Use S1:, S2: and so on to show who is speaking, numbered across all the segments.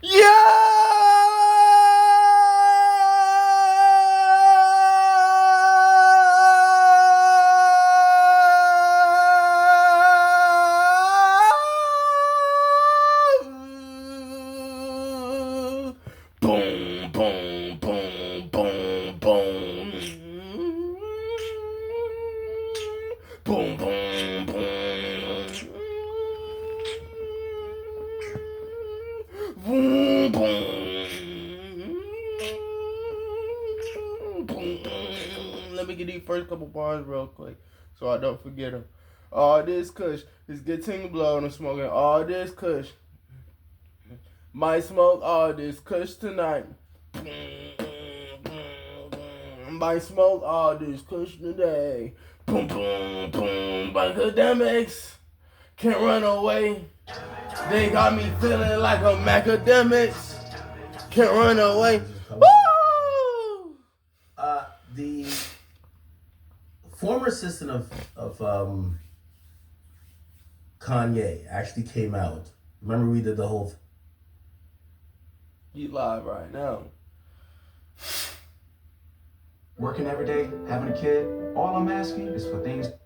S1: Yeah! Boom, boom, boom, boom, boom. Boom, boom, boom. Boom, boom. Boom. Let me get these first couple bars real quick so I don't forget them. All this kush is getting blown and smoking. All this kush. Might smoke all this kush tonight. Might smoke all this kush today. Boom, boom, boom. Academics can't run away. They got me feeling like I'm academics. Can't run away. Woo!
S2: The former assistant of Kanye actually came out. Remember we did the whole
S1: You live right now.
S3: Working every day, having a kid, all I'm asking is for things to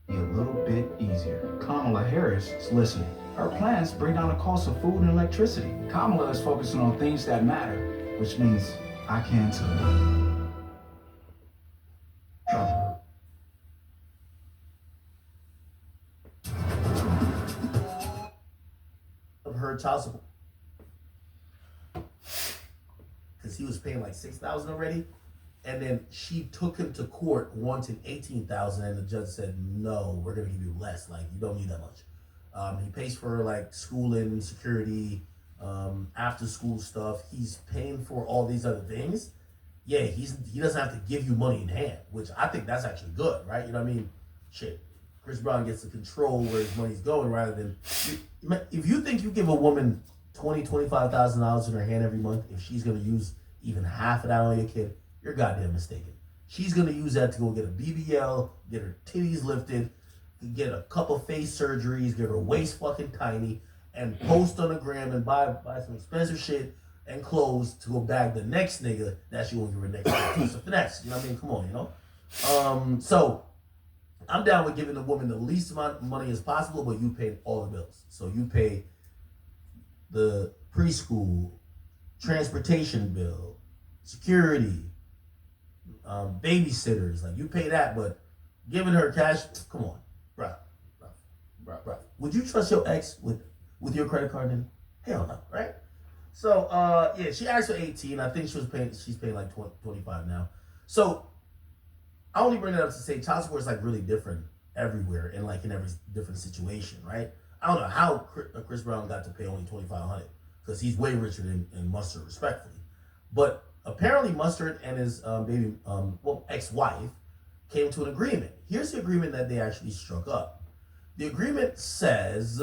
S3: be a little bit easier. Kamala Harris is listening. Her plans bring down the cost of food and electricity. Kamala is focusing on things that matter, which means I can too.
S2: of her child support because he was paying like $6,000 already, and then she took him to court wanting $18,000, and the judge said no, we're gonna give you less. Like you don't need that much. He pays for like schooling, security, after school stuff. He's paying for all these other things. Yeah, he doesn't have to give you money in hand, which I think that's actually good, right? You know what I mean? Shit. Chris Brown gets to control where his money's going rather than if you think you give a woman $25,000 in her hand every month, if she's gonna use even half of that on your kid, you're goddamn mistaken. She's gonna use that to go get a BBL, get her titties lifted, get a couple face surgeries, get her waist fucking tiny, and post on the gram and buy some expensive shit and clothes to go bag the next nigga that she won't give her next piece of finesse. You know what I mean? Come on, you know? So I'm down with giving the woman the least amount of money as possible, but you pay all the bills. So you pay the preschool, transportation bill, security, babysitters. Like you pay that, but giving her cash, come on, bruh. Would you trust your ex with your credit card? Then hell no, right? So yeah, she asked for 18. I think she's paying like 25 now. So I only bring that up to say child support is like really different everywhere and like in every different situation, right? I don't know how Chris Brown got to pay only 2,500 because he's way richer than Mustard, respectfully. But apparently Mustard and his ex-wife came to an agreement. Here's the agreement that they actually struck up. The agreement says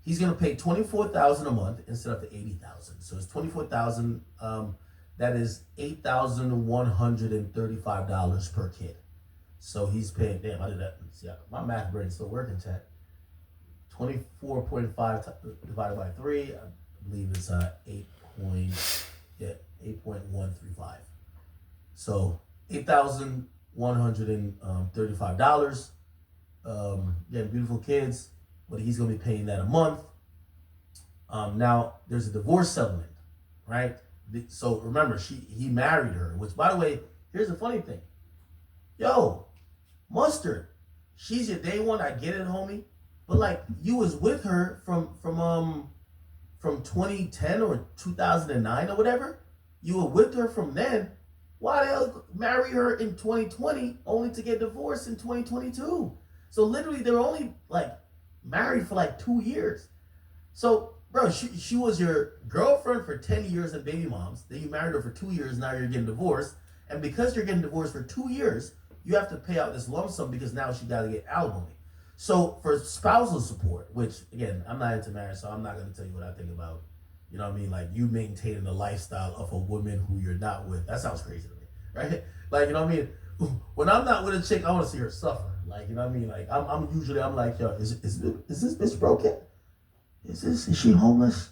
S2: he's gonna pay 24,000 a month instead of the 80,000. So it's 24,000. That is $8,135 per kid. So he's paying. Damn, I did that. See, my math brain's still working, chat. 24.5 divided by 3, I believe it's 8.135. So $8,135. Yeah, beautiful kids, but he's gonna be paying that a month. Now there's a divorce settlement, right? So remember, he married her. Which, by the way, here's the funny thing. Yo, Mustard, she's your day one. I get it, homie. But like, you was with her from 2010 or 2009 or whatever. You were with her from then. Why the hell marry her in 2020 only to get divorced in 2022? So literally, they were only like married for like 2 years. So, bro, she was your girlfriend for 10 years and baby moms. Then you married her for 2 years. Now you're getting divorced. And because you're getting divorced for 2 years, you have to pay out this lump sum because now she got to get alimony. So for spousal support, which again, I'm not into marriage, so I'm not going to tell you what I think about, you know what I mean? Like you maintaining the lifestyle of a woman who you're not with. That sounds crazy to me, right? Like, you know what I mean? when I'm not with a chick, I want to see her suffer. Like, you know what I mean? Like, I'm usually, I'm like, yo, is this bitch broken? Is she homeless?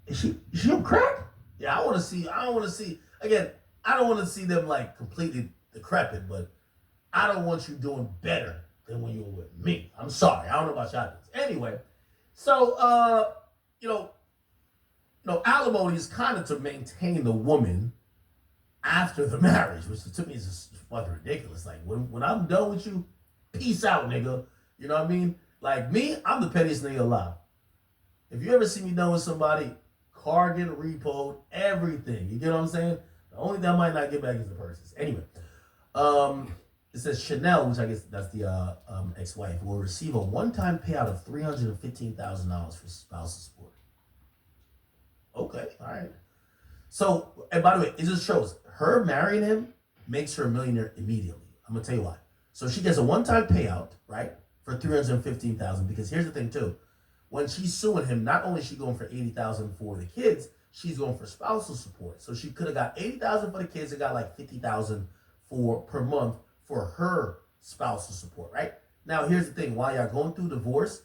S2: Is she on crack? Yeah, I don't want to see, again, I don't want to see them like completely decrepit, but I don't want you doing better than when you were with me. I'm sorry. I don't know about y'all. Anyway, so, you know, alimony is kind of to maintain the woman after the marriage, which to me is just fucking ridiculous. Like, when I'm done with you, peace out, nigga. You know what I mean? Like, me, I'm the pettiest nigga alive. If you ever see me done with somebody, car getting repoed, everything. You get what I'm saying? The only thing I might not get back is the purses. Anyway, it says Chanel, which I guess that's the ex-wife, will receive a one-time payout of $315,000 for spousal support. Okay, all right. So, and by the way, it just shows her marrying him makes her a millionaire immediately. I'm gonna tell you why. So she gets a one-time payout, right, for $315,000. Because here's the thing too, when she's suing him, not only is she going for $80,000 for the kids, she's going for spousal support. So she could have got $80,000 for the kids and got like $50,000 per month for her spousal support, right? Now here's the thing: while y'all going through divorce,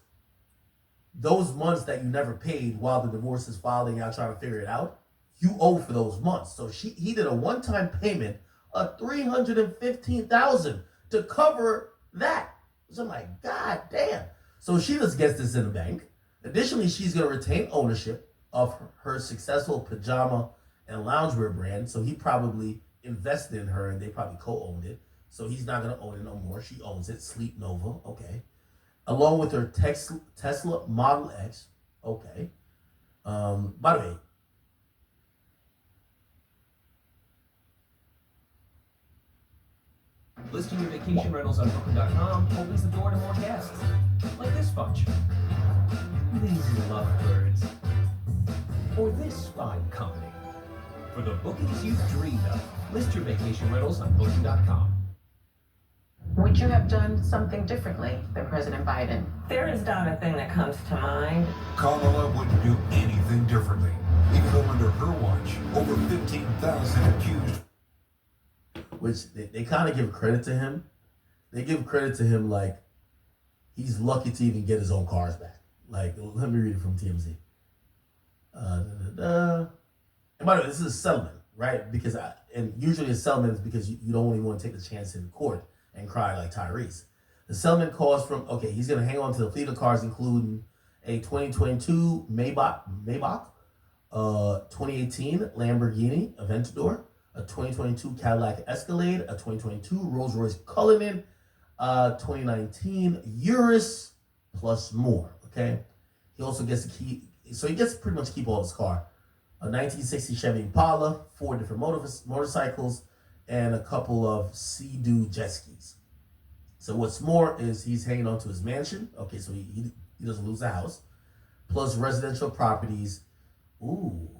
S2: those months that you never paid while the divorce is filed and y'all trying to figure it out, you owe for those months. So he did a one-time payment of $315,000 to cover that. So I'm like, God damn. So she just gets this in the bank. Additionally, she's gonna retain ownership of her successful pajama and loungewear brand. So he probably invested in her and they probably co-owned it. So he's not gonna own it no more. She owns it. Sleep Nova, okay. Along with her Tesla Model X, okay. By the way,
S4: listing your vacation rentals on Booking.com opens the door to more guests, like this bunch. These lovebirds. Or this fine company. For the bookings you've dreamed of, list your vacation rentals on Booking.com.
S5: Would you have done something differently than President Biden?
S6: There is not a thing that comes to mind.
S7: Kamala wouldn't do anything differently, even though under her watch, over 15,000 accused.
S2: Which they kind of give credit to him. They give credit to him like he's lucky to even get his own cars back. Like, let me read it from TMZ. And by the way, this is a settlement, right? Because and usually a settlement is because you don't even want to take the chance in court and cry like Tyrese. The settlement calls from, okay, he's going to hang on to the fleet of cars, including a 2022 Maybach, 2018 Lamborghini Aventador, a 2022 Cadillac Escalade, a 2022 Rolls-Royce Cullinan, 2019 Urus, plus more, okay? He also gets to keep, so he gets to pretty much keep all his car. A 1960 Chevy Impala, 4 different motorcycles, and a couple of Sea-Doo jet skis. So what's more is he's hanging on to his mansion. Okay, so he doesn't lose the house. Plus residential properties. Ooh,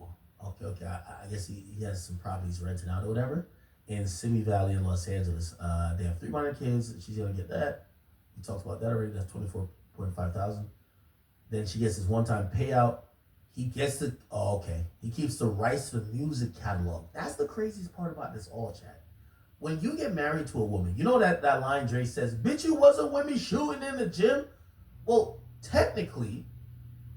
S2: okay. I guess he has some properties rented out or whatever in Simi Valley in Los Angeles. They have 3 minor kids. She's gonna get that. We talked about that already. That's $24,500. Then she gets his one-time payout. He gets the, he keeps the rights to the music catalog. That's the craziest part about this all, chat. When you get married to a woman, you know that line Dre says, bitch, you wasn't with me shooting in the gym? Well, technically,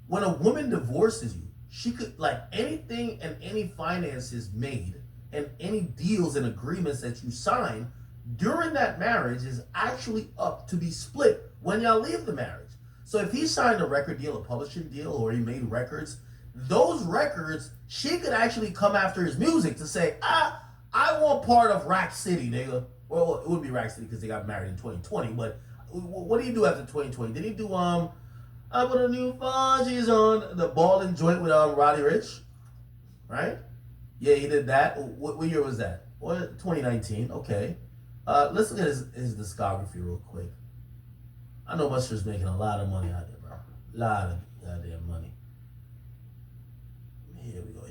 S2: when a woman divorces you, she could, like, anything and any finances made and any deals and agreements that you sign during that marriage is actually up to be split when y'all leave the marriage. So if he signed a record deal, a publishing deal, or he made records, those records, she could actually come after his music to say, I want part of Rack City, nigga. Well, it would be Rack City because they got married in 2020, but what do you do after 2020? Did he do, I put a new Fonzie's on, the Ball and Joint with Roddy Ricch? Right? Yeah, he did that. What year was that? What, 2019, okay. Let's look at his discography real quick. I know Buster's making a lot of money out there, bro. A lot of goddamn money. Here we go.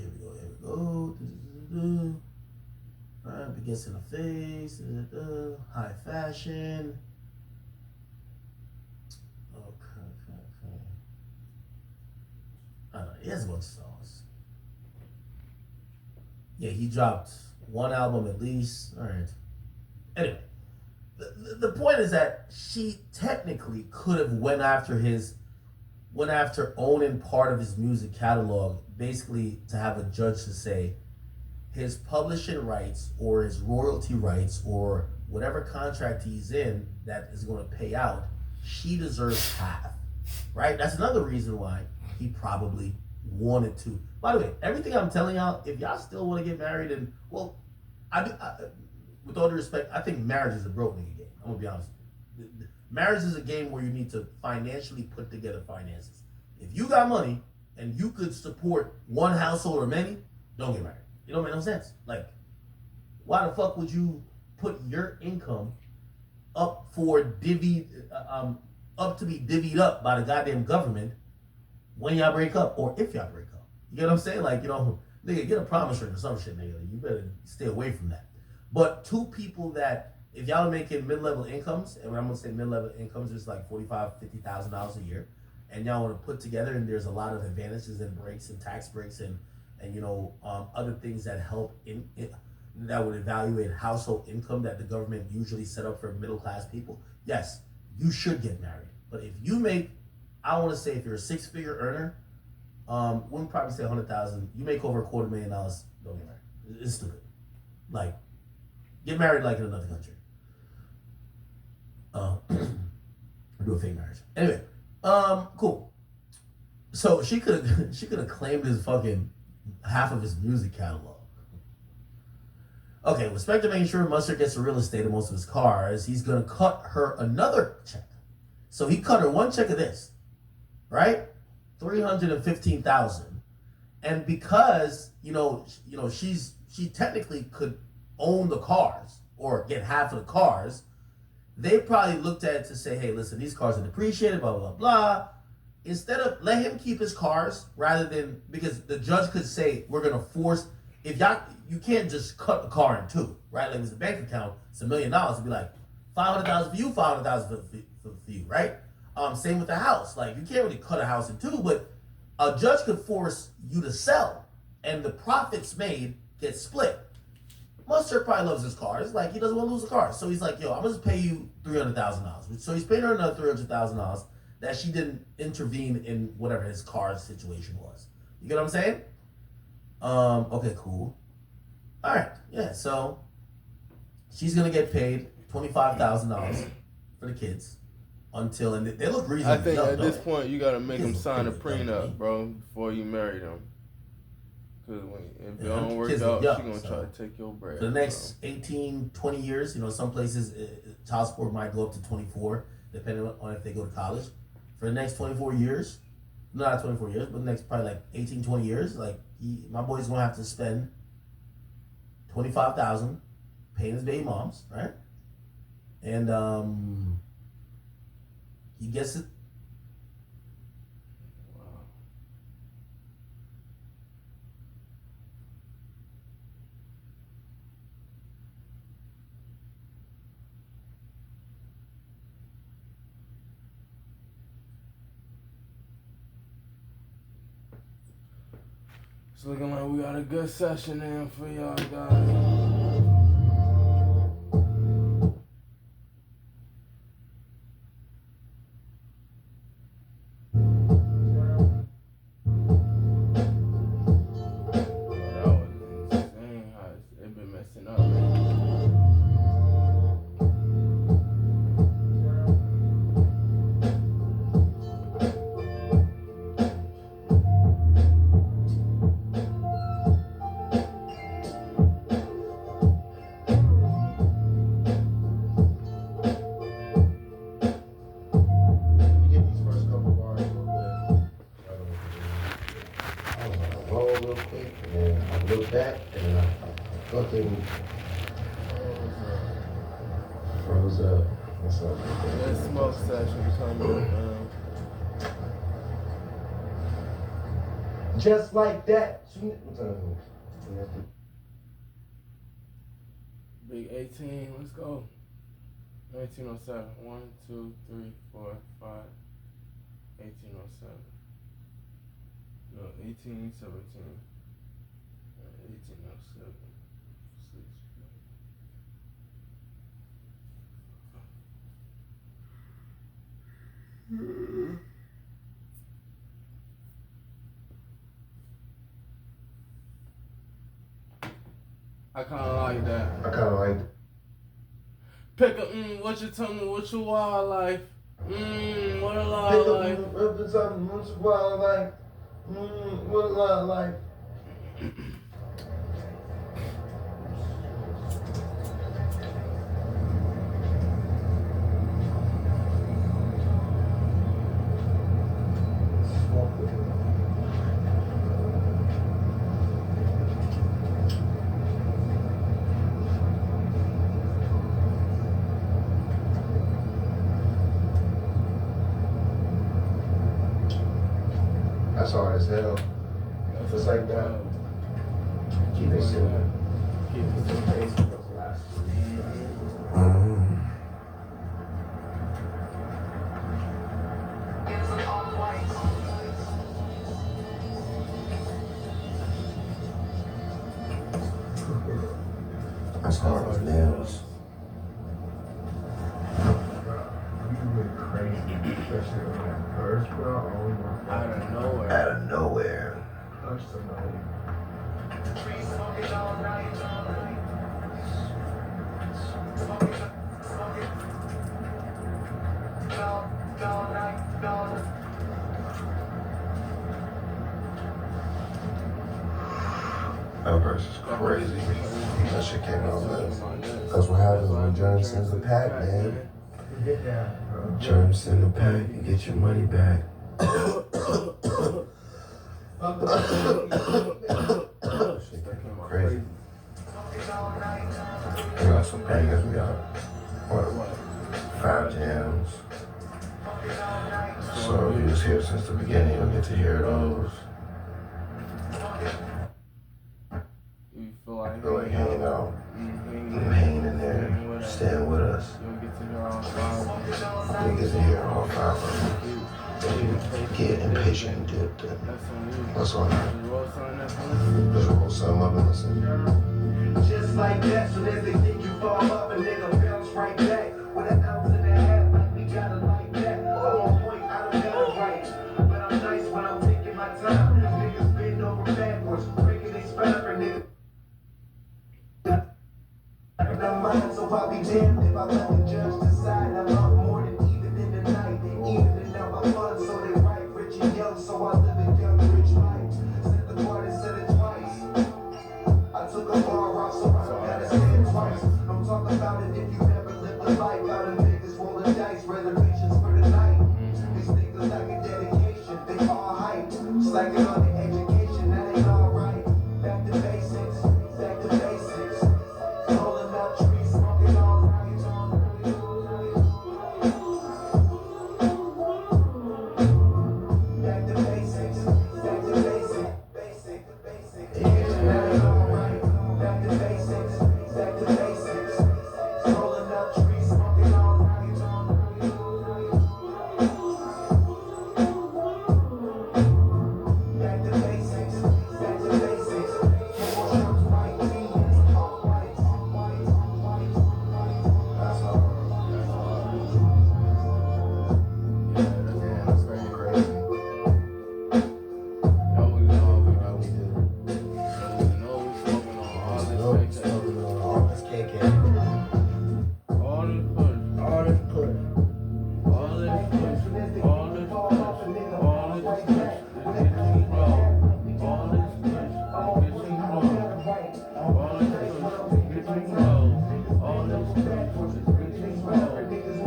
S2: Alright, begins in the face. High fashion. Okay. I don't know. He has a bunch of songs. Yeah, he dropped 1 album at least. Alright. Anyway, the point is that she technically could have went after owning part of his music catalog, basically to have a judge to say his publishing rights or his royalty rights or whatever contract he's in that is going to pay out, she deserves half, right? That's another reason why he probably wanted to. By the way, everything I'm telling y'all, if y'all still want to get married, and well, I with all due respect, I think marriage is a broke nigga game. I'm gonna be honest. Marriage is a game where you need to financially put together finances. If you got money and you could support one household or many, don't get married. It don't make no sense. Like, why the fuck would you put your income up for up to be divvied up by the goddamn government when y'all break up or if y'all break up? You get what I'm saying? Like, nigga, get a promise ring or some shit, nigga. You better stay away from that. But two people that, if y'all are making mid-level incomes, and when I'm gonna say mid-level incomes, it's like $45,000, $50,000 a year, and y'all want to put together, and there's a lot of advantages and breaks and tax breaks and other things that help that would evaluate household income that the government usually set up for middle-class people. Yes, you should get married. But if you make, I want to say, if you're a six-figure earner, wouldn't probably say 100,000. You make over $250,000, don't get married. It's stupid. Like, get married like in another country. Do a fake marriage. Anyway, cool. So she could have claimed his fucking half of his music catalog. Okay, with Spectre making sure Mustard gets the real estate of most of his cars, he's gonna cut her another check. So he cut her one check of this, right? $315,000, and because she technically could own the cars or get half of the cars, they probably looked at it to say, hey, listen, these cars are depreciated, blah, blah, blah. Instead of let him keep his cars rather than, because the judge could say, we're going to force, you can't just cut the car in two, right? Like, it's a bank account, it's $1 million. It'd be like, $500,000 for you, $500,000 for you, right? Same with the house. Like, you can't really cut a house in two, but a judge could force you to sell, and the profits made get split. Mustard probably loves his cars. Like, he doesn't want to lose the car. So he's like, yo, I'm going to pay you $300,000. So he's paying her another $300,000 that she didn't intervene in whatever his car situation was. You get what I'm saying? Okay, cool. All right. Yeah, so she's going to get paid $25,000 for the kids until, and they look reasonable.
S1: I think at this point, you got to make them sign a prenup, bro, before you marry them. Because if it don't work out, she's going to try to take your bread.
S2: For the next 18, 20 years, some places, child support might go up to 24, depending on if they go to college. For the next 24 years, not 24 years, but the next probably like 18, 20 years, like my boy's going to have to spend $25,000 paying his baby moms, right? And he gets it.
S1: It's looking like we got a good session in for y'all guys.
S2: Froze up. What's up?
S1: That smoke session coming down.
S2: Just like that.
S1: Big 18, let's go. 1907. 1, 2, 3, 4, 5. 1807. No, 1817. 1807. I kind of like that.
S2: I kind of like it.
S1: Pick up, what you tell me, what you wildlife? What a lot like.
S2: What you tell me, what you wildlife? What a lot like. That's hard as hell. Just like that. Keep it simple.
S1: Keep it simple.
S2: That's hard as nails.
S1: Out of nowhere.
S2: Out of nowhere. That verse is crazy. That shit came out, man. That's what happens when germs sends the pack, man. Germs send the pack, you get your money back. Shit came crazy. We got some bangers, we got what? 5 jams. So if you just hear since the beginning, you'll get to hear those.
S1: You feel like
S2: Hanging out. Hanging in there, staying with us.
S1: You'll get to hear all 5.
S2: You get to hear all 5 of them. If you get impatient and dip, then that's on you. Just roll some up and listen.
S8: Just like that, so as they think you fall up, a nigga bounce right back. With an ounce in the hat, like we got it like that. I'm on point, I don't got it right. But I'm nice when I'm taking my time. Niggas bend over backwards, breaking they spine for niggas. So I'll be damned if I let the judge decide. I'm up more than even in the night. Even in out my funds, so they right, rich and young, so I live a young, rich life. Set the bar and said it twice. I took a bar off, so I don't gotta say it twice. Don't talk about it if you never lived a life. Out in Vegas, rolling dice, reservations for the night. These niggas like a dedication, they all hype. Slacking on the education, that ain't alright. Back to basics, back to basics. Rolling up trees, smoking all night. Back to basics, back to basic, basic, basic. That ain't alright. Back to basics, back to basics. Rolling up trees, smoking all night. Back to basics, back to basics. More shirts, white jeans, all white, white, white, white. That's all.
S1: Yeah, that's crazy. Yo, we know we do. We know we smoking on all this fake
S2: All this KK.
S1: all this push,
S2: All this push.
S1: all this push, all this push, all this push. Let's get you slow. All this push, let's get you slow. All this push, let's get you slow. All this push, let's get you slow.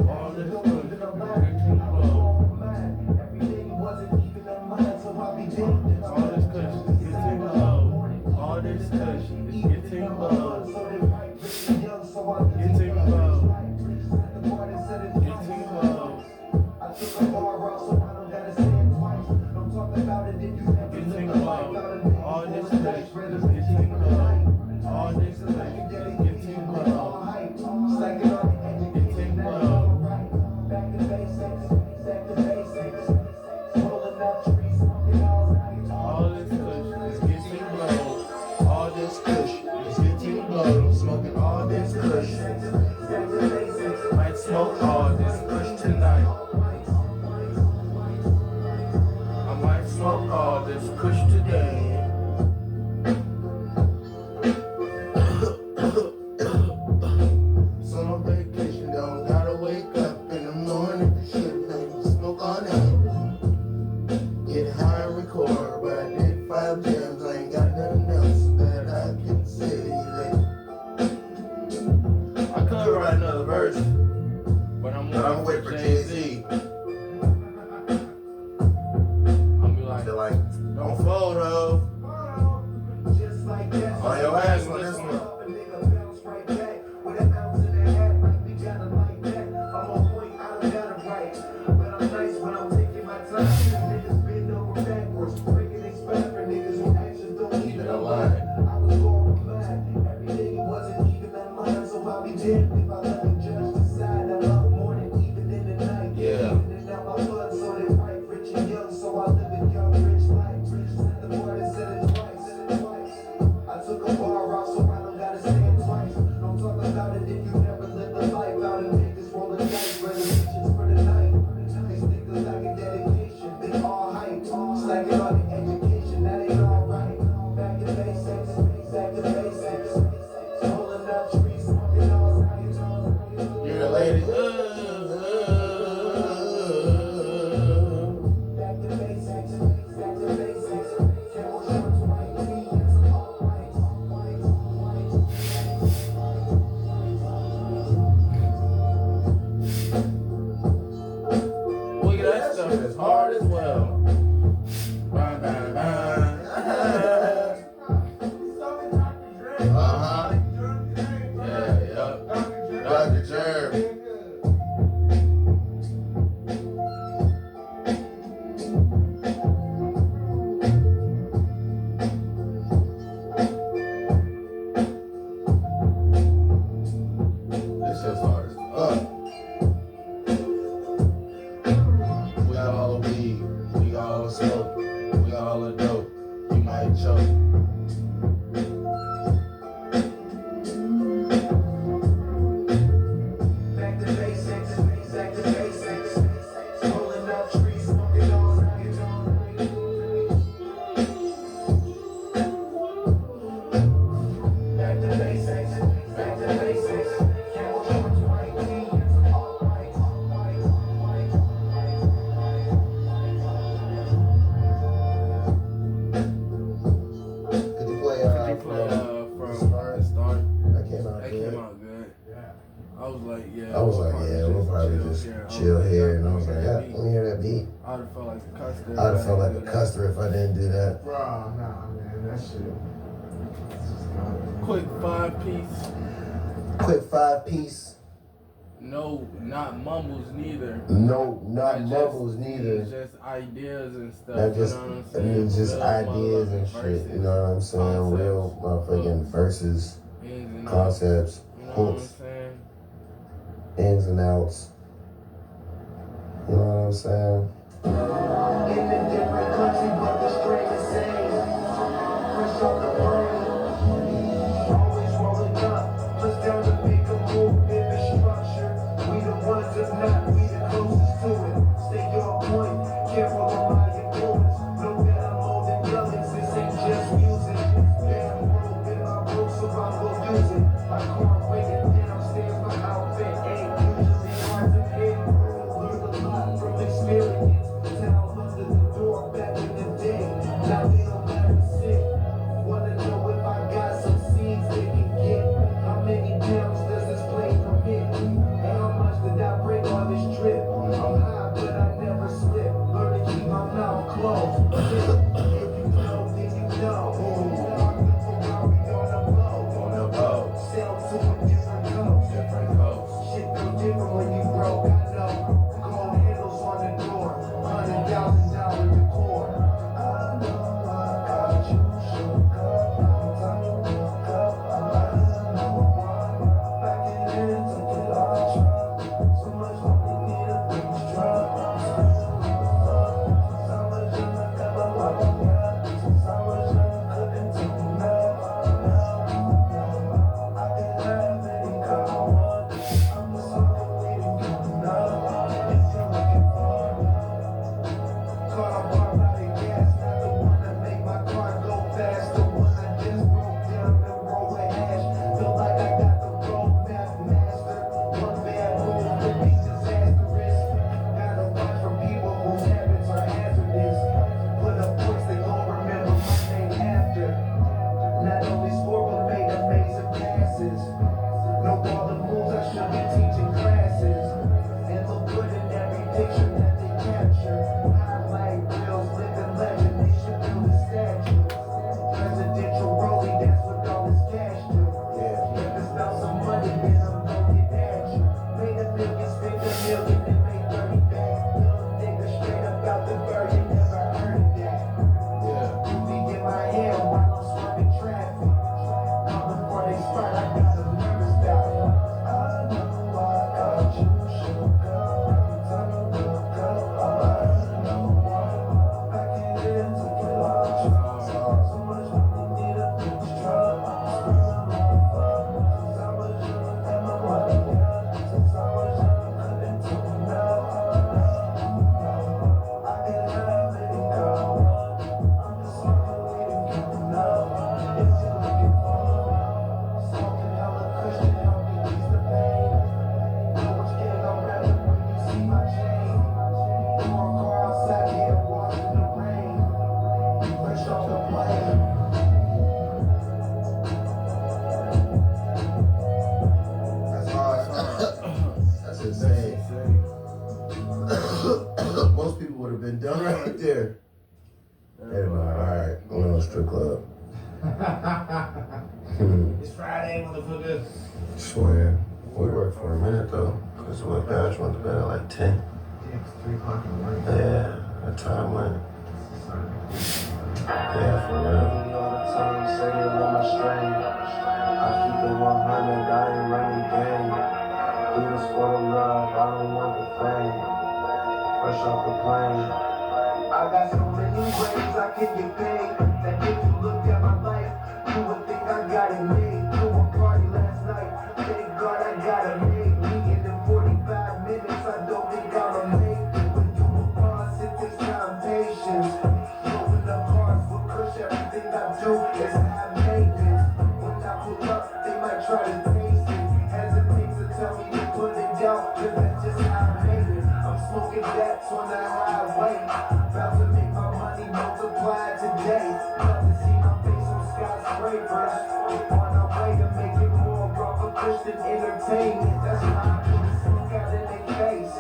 S1: All this push, let's get you slow.
S8: Everything wasn't even on mine, so I'll be damned if I
S1: All this kush is getting low. All this kush is getting low. Getting low. Getting low.
S8: I took a bar off, so I don't gotta say it twice. Don't talk about it if you never
S1: Getting
S8: lived a
S1: low.
S8: life.
S1: All this kush is getting low. All this kush is getting low.
S8: Slacking on the education, that ain't alright. Back to basics, back to basics. Rolling up trees, smoking all night.
S1: All this kush is getting low. All this kush is getting low. Smoking all this kush.
S8: Back to basics.
S1: Might smoke all this kush tonight. this kush today. Summer vacation, don't gotta wake up in the morning for shit, man. Smoke on it. Get high and record, but I did 5 jams. I ain't got nothing else that I can say. I could write another verse, but I'm waiting for Jay-Z. I'll be like, don't fold up.
S8: Just like that.
S1: On your ass on this one.
S8: A nigga bounce right back with an ounce in their hat, like we got it like that. I'm on point, I don't got it right, but I'm nice when I'm taking my time. Niggas bend over backwards, breaking they spine for niggas who actions don't even align. I was going mad, every day it wasn't even on mine, so I'll be damned if I let the judge decide. I'm up morning, even in the night,
S1: Yeah.
S8: even in out my blood, so they right, rich and young, so I live a young, rich life. Said the boy that said it twice. I took a bar off so I don't gotta stand twice. Don't talk about it if you never lived a life out in niggas rolling dice, resolutions for the night. These niggas lacking dedication, they all hype, slacking on the education, that ain't alright. Back to basics, back to basics. Rolling up trees, smoking all night.
S1: You're a lady.
S8: Back to basics, back to basics. Camel shorts, white tees, all white, white, white.
S1: Look at that stuff, it's hard as well. Bang, bang, bang. Uh-huh. Yeah, yup. Dr. Jerv. This shit's hard as fuck. We got all the weed, we got all the smoke, we got all the dope. You might choke.
S8: Back to basics, back to basics. Rolling up trees, smoking all night. Back to basics, back to basics. Camel shorts, white tees, all white, white, white, white. Could you play
S1: From Start?
S8: That came out
S1: That
S8: good.
S1: came out good. I was like, yeah.
S8: I was like, yeah, we'll probably just chill here. And I was like, yeah, let me hear that beat.
S1: I'd have felt like a custer.
S8: I'd have felt like a custer if I didn't do that.
S9: Bro, nah, man, that shit.
S1: Quick 5-piece.
S8: Quick 5-piece.
S1: No, not mumbles neither.
S8: No, not
S1: Not
S8: mumbles
S1: just-
S8: neither.
S1: Just ideas and stuff.
S8: Not just,
S1: you know what I'm
S8: I
S1: saying?
S8: mean, just
S1: Real
S8: ideas and
S1: motherfucking
S8: shit. You know what I'm saying?
S1: concepts,
S8: Real motherfucking verses,
S1: ins and outs,
S8: concepts,
S1: You know what I'm
S8: hooks,
S1: saying?
S8: ins and outs. You know what I'm saying? In a different country, but the strain is same. Fresh off the brain. Always rolling up. Just down to make a move in the structure. We the ones, if not, we the closest to it. Stay on point. Careful of my influence. Know that I'm more than youngins. This ain't just music. Damn, world been my roots, so I will use it. I can't wait it downstairs. My outfit ain't usually hard to hit. Learned a lot from experience. Towel under the door back in the day. Now they don't ever sit. Wanna know if I got some seeds they can get? How many pounds does this plane permit? And how much did I bring on this trip? I'm high, but I never slip. Learn to keep my mouth closed. If you know, then you know. Park the Ferrari on a boat.
S1: On the boat.
S8: Sail to a different coast.
S1: Different coast.
S8: Shit feel different when you broke, I know. Gold handles on the door.
S2: would have been done right there. Everybody, all right, going to a strip club.
S9: It's Friday, motherfucker.
S2: Swear. We worked for a minute though, because my parents went to bed at like 10.
S9: Yeah, it's 3 o'clock in the morning.
S2: Yeah, that time went. Yeah, for real.
S8: All the time, say it on my strain. I keep it 100, I ain't running game. Do this for the love, I don't want the fame. Fresh off the plane. I got so many ways I can get paid. That if you look at my life, you would think I got it made. To a party last night, thank God I got it made. Meeting in 45 minutes, I don't think I'ma make it. When you a boss, it takes time, patience. Moving the cars for push, everything I do is high maintenance. When I pull up, they might try to taste it. Hesitate to tell me to put it down, cause that's just how I made it. I'm smoking that's on the highway. About to make my money multiply today. About to see my face on skyscrapers. On our way to make it more rough for Christian entertainment. That's why I put the smoke out in their face.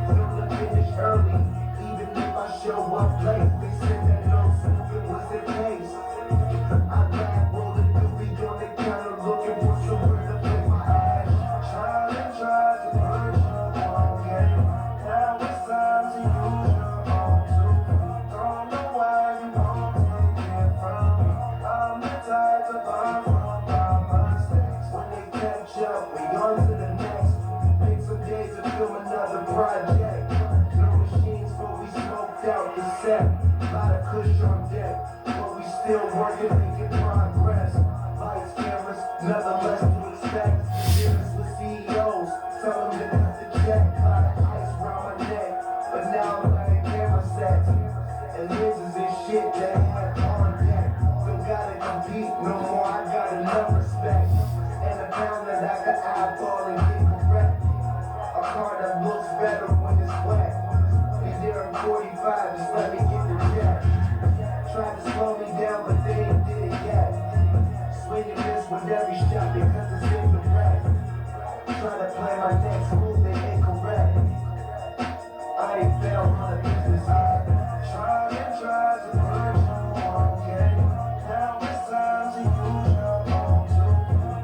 S8: Feel the finish early, even if I show up late. They said that no smoking was the case. I laugh, roll the doobie on the counter, looking for somewhere to put my ash. Trying and trying to push on game. Now it's time to use your own too. Don't know why you won't take it from me. I'm the type to learn from my mistakes. When they catch up, we on to the next. Pick some days to film another project. No machines, but we smoked out the set. Lot of kush on deck, but we still working, making progress. Lights, cameras, nothing less to expect. Dealings with CEOs, tell them to cut the check. Lot of ice around my neck, but now I'm letting camera sets. And lenses and shit that had on deck. Don't gotta compete no more, I got enough respect. And a pound that I can eyeball and get correct. A car that looks better when it's wet. Be there in 45, just let me get the check. Tried to slow me down, but they ain't did it yet. Swinging this with every shot because it's incorrect. Trying to play my next move, they incorrect. I ain't failed on the business yet. Try and try to push on game. Now it's time to use your own too.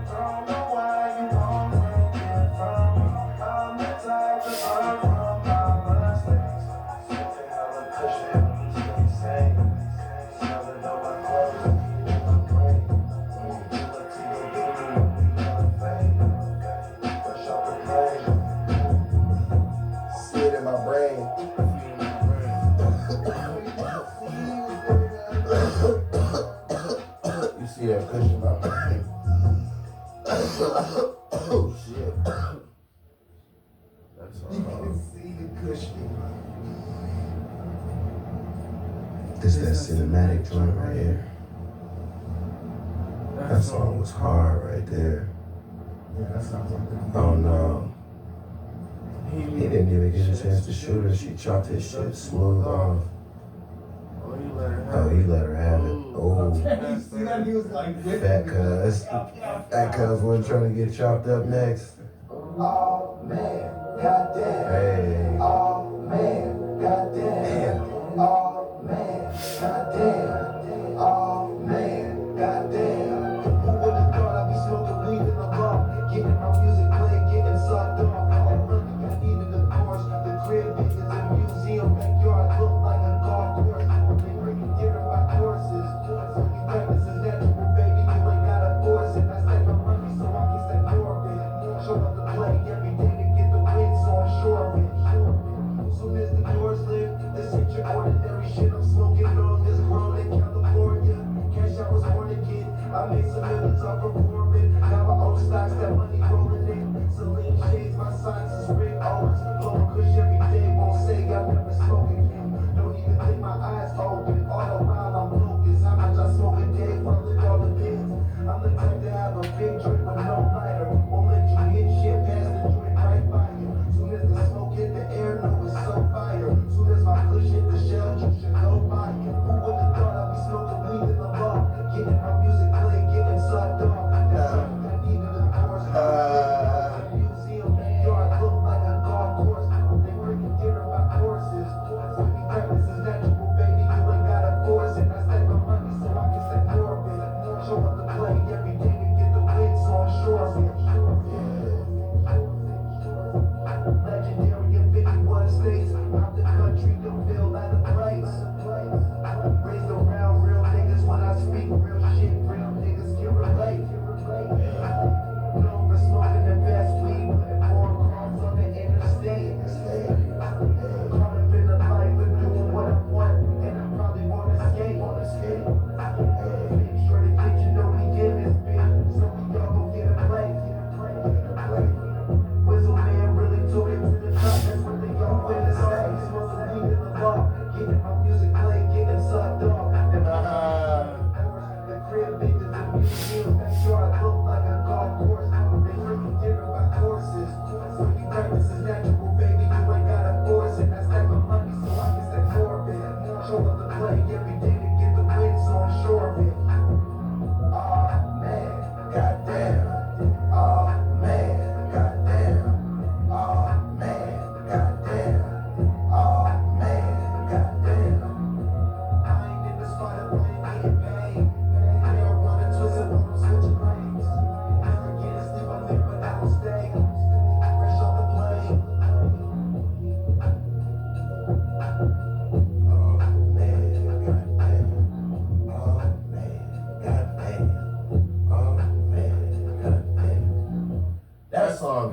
S8: Don't know why you won't take it from me. I'm the type to learn from my mistakes. Smoking all the cushion, I'm just insane. Smelling on my clothes, eating my brain. When you pull up to your building, you know the fame. Fresh off the plane.
S2: See it in my brain. You see that cushion in my brain. Oh shit.
S1: That's
S9: You can see the cushion.
S2: This is that cinematic joint right here. That song was hard right there.
S9: Yeah, that sounds like that.
S2: Oh no. He didn't even get a chance to shoot her. She chopped his shit smooth off.
S1: Oh, you let her have
S2: Oh,
S1: it.
S2: he let her have it. Oh,
S9: You see that? He was like,
S2: fat cuz. Fat cuz wasn't trying to get chopped up next.
S8: Oh man, goddamn.
S2: Hey.
S8: Oh man, goddamn. Oh man, goddamn. Oh man, goddamn. Who would've thought I'd be smoking weed in the bar, getting my music played, getting sucked off. All money I needed, of course. The crib is a museum, backyard look like a golf course. They bring you dinner by courses. So you got this is natural, baby. You ain't gotta force it. I stack my money so I can stack more of it. Show up to play every day to get the win, so I'm sure of it. Soon as the doors lift, this ain't your ordinary shit. I'm smoking on this grown in California. Cash I was born a kid. I made some millions off performing. Now I own stocks, that money rolling in. Celine shades, my socks is Rick Owens. Blowing kush every day, won't say I've never spoken. Don't even think my eyes open. All the while I'm focused. How much I smoke a day, full all the pins. I'm the type to have a big drink with no lighter. Won't let you hit shit past the joint right by you. Soon as the smoke hit the air, know it's so fire. Soon as my kush hit the shell, you should go buy it. Who would've thought I'd be smoking weed in the bar, getting my music played, getting sucked off. That's something I needed, of course. Museum backyard look like a golf course. They bring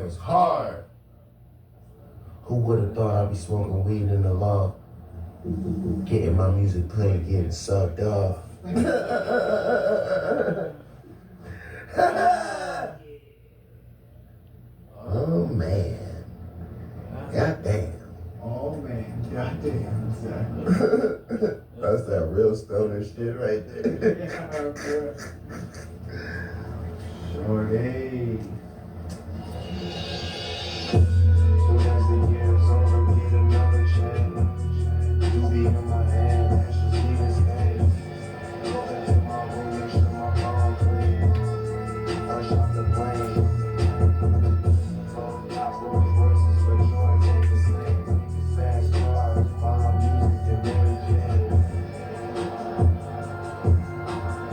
S1: joint's hard.
S8: Who would have thought I'd be smoking weed in the loft? Getting my music played, getting sucked off. Oh man. Goddamn.
S9: Oh man, goddamn, exactly.
S8: That's that real stoner shit right there.
S9: Shorty.
S8: Soon as the year's over, need another chance. You be in my hand, that's just leaving space. Go back to my room, make sure my phone clean. Fresh off the plane. Phone top those verses, but yours ain't the same. Fast cars, bomb music, and Mary Jane.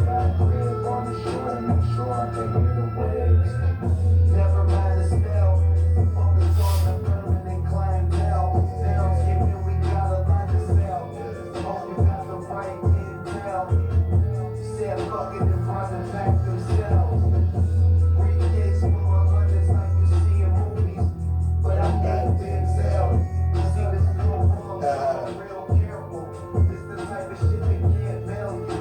S8: Got a crib on the shore to make sure I can hear the waves. Never mind the spell. Focus on the permanent clientele. Thanksgiving, we got a lot to sell. Hope you got the right intel. Said fuck it and running back themselves. Briefcase full of hundreds like you see in movies. But I'm not Denzel. You see this go wrong, so I'm real careful. This the type of shit that can't mail you.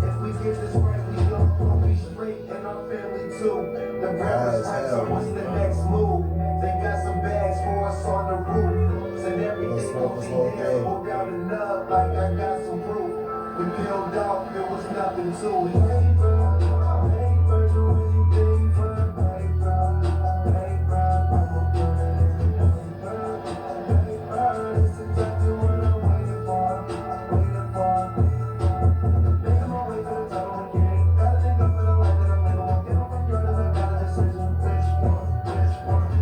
S8: If we get this right, we know we'll be straight and our family too. The rappers like, so what's the next move? They got some bags for us on the roof. Said everything will be there, pulled out a nub like I got some proof. We peeled off, there was nothing to it. Paper, do anything for the paper. Paper, I'm a paper. It's exactly what I'm waiting for. Making my way to the top of the game. Gotta think up for the life that I'm living. Walking on from girl and I got a decision. Which one?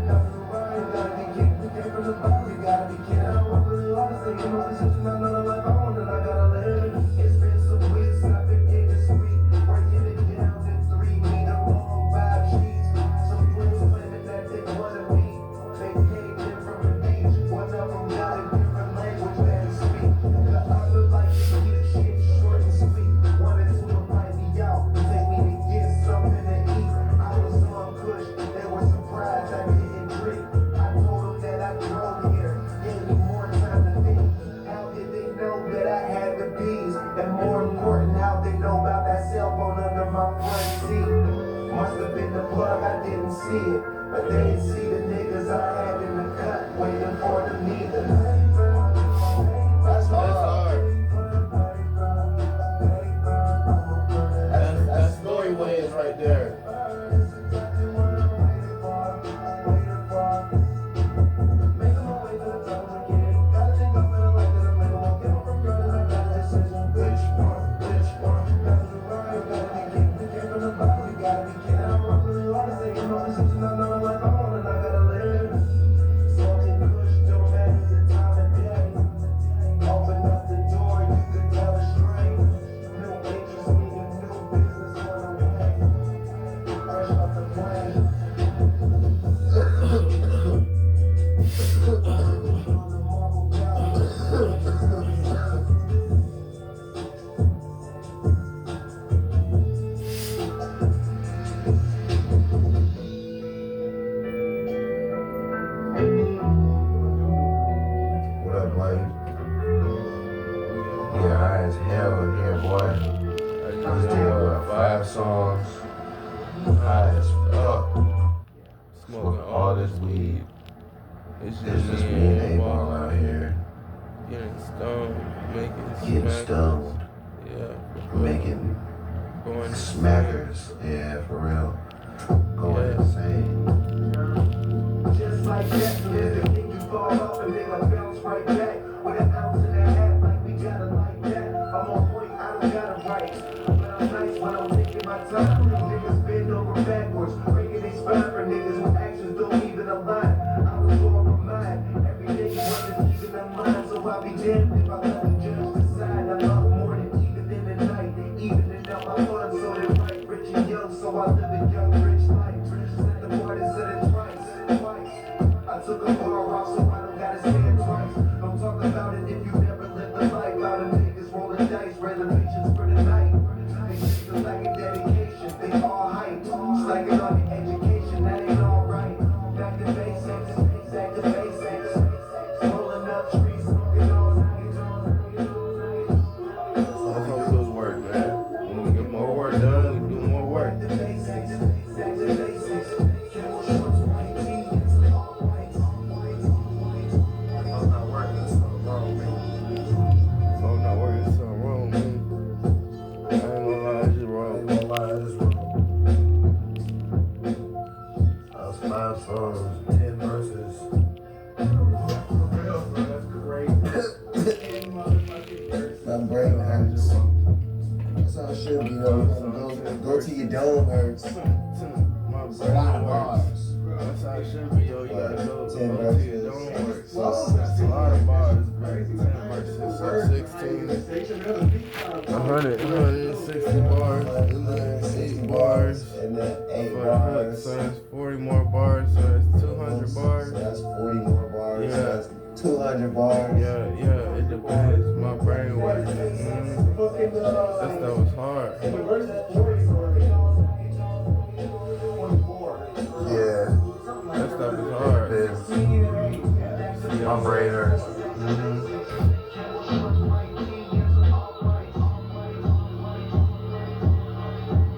S8: Got to ride, gotta be king. We came from the bottom, we gotta be king. I don't want to really honest, stay in my position. I know the life I want and I gotta live. It's been some weeks, I've been getting sweet. Breaking it down in 3 meter long 5 sheets. Some twins claiming that they wanna meet. They came in from the beach. One of them got a different language that he speak. The other like to keep shit short and sweet. Wanted to invite me out, take me to get something to eat. I was on kush, they were surprised I didn't drink. I told them that I drove here, gave me more time to think. How did they know that I had the bees? And more important, how they know about that cell phone under my front seat? Must have been the plug, I didn't see it. But they didn't see the niggas I had in the cut, waiting for them neither. That's
S1: hard. That's story waves right there.
S8: What up, Blake? Yeah, high as hell in here, boy. I just did 5 songs. High as fuck. Smoking all this weed.
S1: It's
S8: It's just me and A-Ball out here.
S1: Getting stoned,
S8: Getting stoned.
S1: Yeah.
S8: Making
S1: Going
S8: smackers. Yeah, for real. Going insane.
S9: Just like that, the thing you fall off and then I bounce right back. With an ounce in that hat, like we got it like that. I'm on point, I don't got it right. But I'm nice when I'm taking my time. Niggas bend over backwards, breaking their spine for niggas with actions don't even align. I was on my mind, every day wasn't even in mind. So I'll be damned if I let the judge decide. I love more than even in the night, even in out my fun, so they right, rich and young, so I live a young, rich life. Set the parties of it twice. I took a bar off so I don't gotta stand twice. Don't talk about it if you never lived a life. All the niggas rolling dice, reservations for the night. They take it like a dedication, they all hype. Slacking on the education, that ain't alright. Back to My brain hurts. That's how it should be though. Go to your dome hurts. It's a lot of bars.
S1: That's how it should be, yo. You gotta go
S9: 10
S1: to your
S9: verses.
S1: dome works. That's a lot of bars, bro. 10 verses, so 16. 160 bars, and then 8 bars.
S9: And then 8
S1: For the hook,
S9: bars.
S1: so that's 40 more bars, so that's 200 bars.
S9: So that's 40 more bars.
S1: Yeah.
S9: So that's 200 bars.
S1: Yeah, it depends. My brain works. That stuff was hard.
S9: Yeah.
S1: That stuff was hard.
S9: My brain hurts.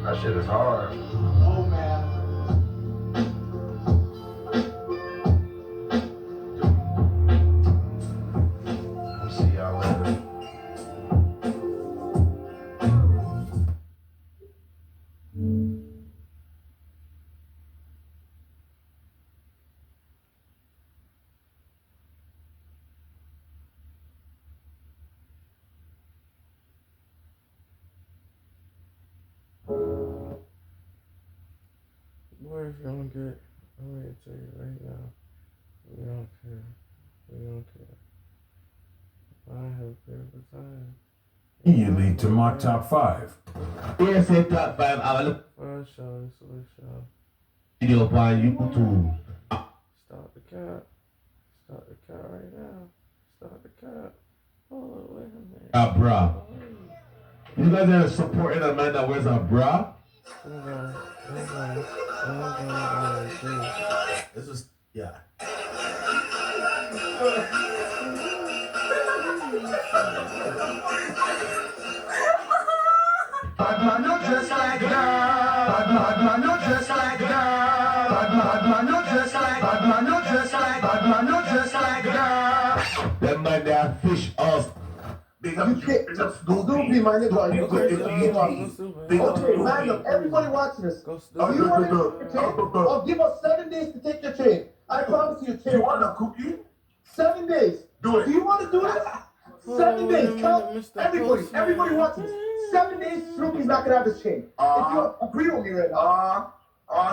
S9: That shit is hard.
S8: Oh man.
S9: See y'all later.
S1: Boy, if you don't get, I'm going to tell you right now, we don't care. We don't care. I have a beautiful time.
S7: You lead to my top 5.
S10: Yes, a top 5. I will look
S1: For a show, it's a show.
S10: video on YouTube.
S1: Stop the cap. Stop the cap right now. Stop the cap. Hold on, wait a minute.
S10: A bra. You guys are supporting a man that wears a bra?
S2: This was, yeah.
S8: Bad man, you just like that. Bad man, you just like that. Bad man, you just like. Bad man, you just like. Bad man, you just like that.
S10: Them man, they are fish us.
S8: Big up, Snoopy, my nigga. You okay, man, look, everybody watching this. Are you want to I'll give us 7 days to take your chain. I promise you, chain.
S9: You want a cookie?
S8: 7 days.
S9: Do it.
S8: Do you want to do this? 7 days. Count everybody watching this. 7 days, Snoopy's not gonna have his chain. If you agree with me right now.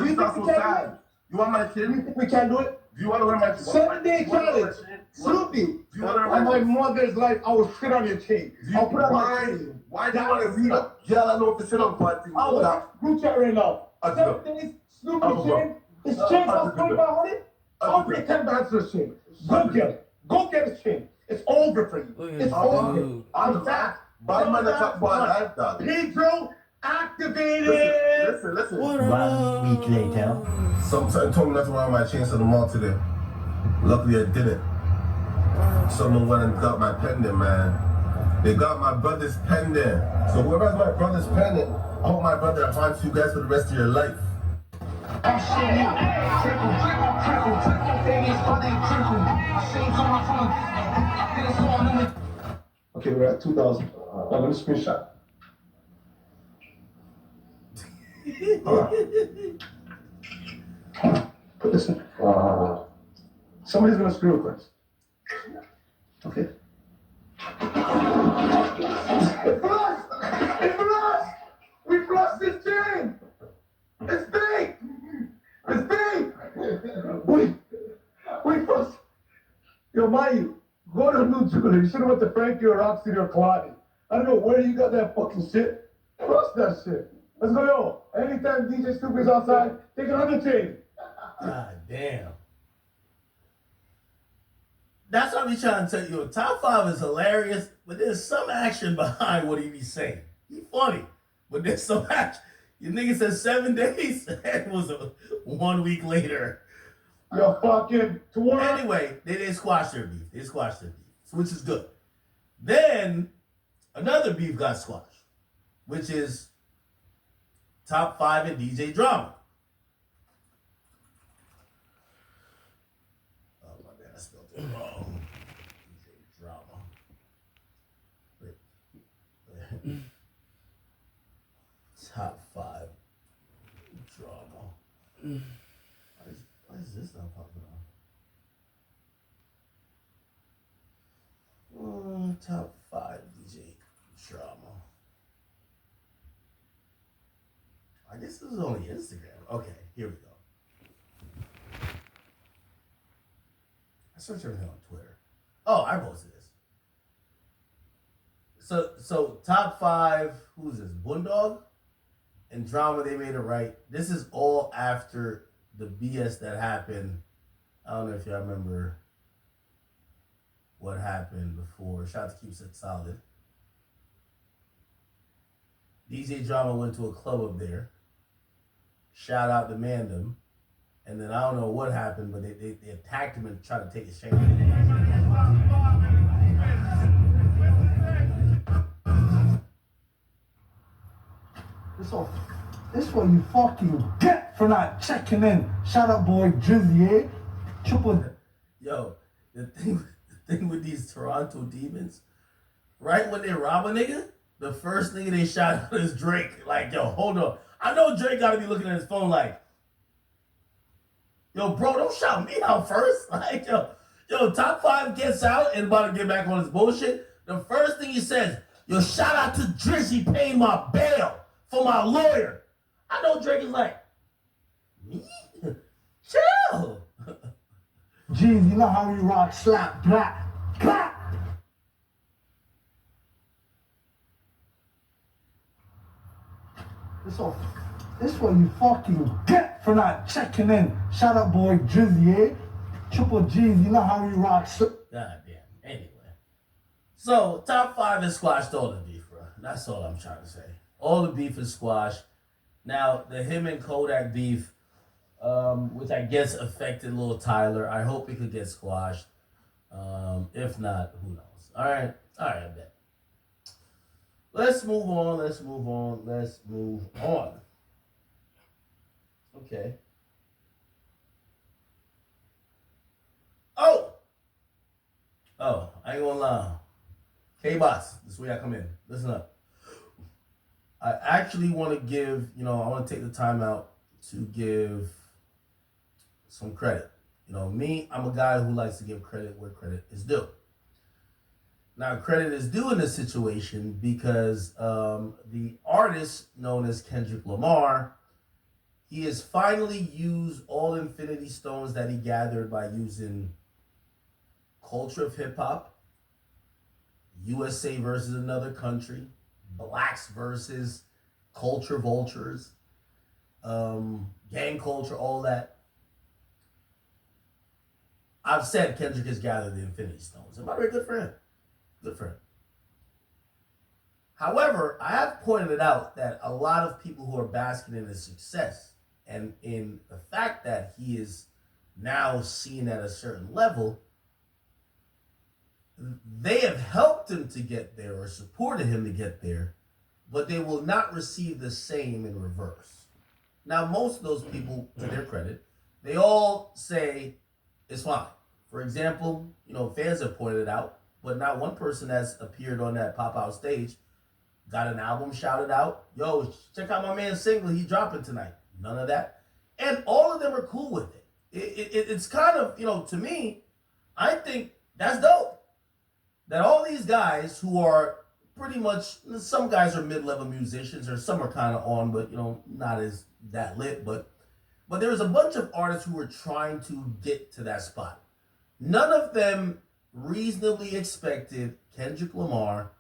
S9: Do you think we can do it? You want my chain?
S8: You think we can do it?
S9: Do you want to wear my chain?
S8: 7-day challenge. Snoopy.
S9: Do you want to wear
S8: On
S9: my
S8: my
S9: chain?
S8: mother's life, I will shit on your chain. I'll put on my chain.
S9: Why do you want to read up? Yeah, I know if it's shit on party.
S8: I will group chat right now. 7 days, Snoopy chain. His chain costs 2,500. I'll pay 10 bands for his chain. Go get it. Go get his chain. It's over for you. It's over. I'm back.
S9: Buy my top bar like that.
S8: Pedro, activated.
S9: Listen.
S10: 1 week later.
S9: Something told me not to wear my chains to the mall today. Luckily I didn't. Someone went and got my pendant, man. They got my brother's pendant. So whoever has my brother's pendant, I hope my brother finds you guys for the rest of your life.
S8: Okay, we're at 2,000. I'm gonna screenshot. Put this in. Somebody's gonna screw with us. Okay. It flushed! It flushed! We flushed this chain! It's big! It's big! We flushed. Yo, mind go to New Jeweler. You should have went to Frankie or Roxy or Kalani. I don't know where you got that fucking shit. Flush that shit. Let's go, yo. Anytime DJ Stupid's outside, take another chain.
S2: God damn. That's what I be trying to tell you. Top 5 is hilarious, but there's some action behind what he be saying. He funny, but there's some action. Your nigga said 7 days, and it was 1 week later.
S8: Yo, fucking tomorrow.
S2: Anyway, they squashed their beef. Which is good. Then another beef got squashed, which is top 5 in DJ drama. Oh my bad, I spelled it wrong. DJ drama. Wait. Top 5 drama. Why is this not popping up? Top 5 This is only Instagram. Okay, here we go. I search everything on Twitter. Oh, I posted this. So top 5, who's this? Boondog and Drama, they made it right. This is all after the BS that happened. I don't know if y'all remember what happened before. Shout out to Keeps It Solid. DJ Drama went to a club up there. Shout out to Mandem. And then I don't know what happened, but they attacked him and tried to take his chain.
S11: This what you fucking get for not checking in. Shout out, boy, Drizzy, eh? Triple.
S2: Yo, the thing with these Toronto demons, right when they rob a nigga, the first nigga they shot out is Drake. Like, yo, hold on. I know Drake gotta be looking at his phone like, yo, bro, don't shout me out first. Like, yo, top 5 gets out and about to get back on his bullshit. The first thing he says, yo, shout out to Drizzy paying my bail for my lawyer. I know Drake is like, me? Chill.
S11: Jeez, you know how we rock, slap, clap, clap. This what you fucking get for not checking in. Shout out, boy, Drizzy, eh? Triple G's, you know how we rock.
S2: God damn. Anyway. So, top 5 has squashed all the beef, bro. That's all I'm trying to say. All the beef is squashed. Now, the him and Kodak beef, which I guess affected Lil Tyler, I hope it could get squashed. If not, who knows? All right, I bet. Let's move on. Okay. Oh, I ain't gonna lie. K-Boss, this is where I come in. Listen up. I actually want to give, I want to take the time out to give some credit. Me, I'm a guy who likes to give credit where credit is due. Now, credit is due in this situation because the artist known as Kendrick Lamar, he has finally used all Infinity Stones that he gathered by using Culture of Hip Hop, USA versus Another Country, Blacks versus Culture Vultures, Gang Culture, all that. I've said Kendrick has gathered the Infinity Stones. And by the way, good for him. Good for him. However, I have pointed out that a lot of people who are basking in his success and in the fact that he is now seen at a certain level, they have helped him to get there or supported him to get there, but they will not receive the same in reverse. Now, most of those people, to their credit, they all say it's fine. For example, fans have pointed it out, but not one person has appeared on that pop-out stage, got an album shouted out, yo, check out my man's single, he dropping tonight. None of that. And all of them are cool with it. It's kind of, to me, I think that's dope. That all these guys who are pretty much, some guys are mid-level musicians or some are kind of on, but, not as that lit. But there's a bunch of artists who are trying to get to that spot. None of them reasonably expected Kendrick Lamar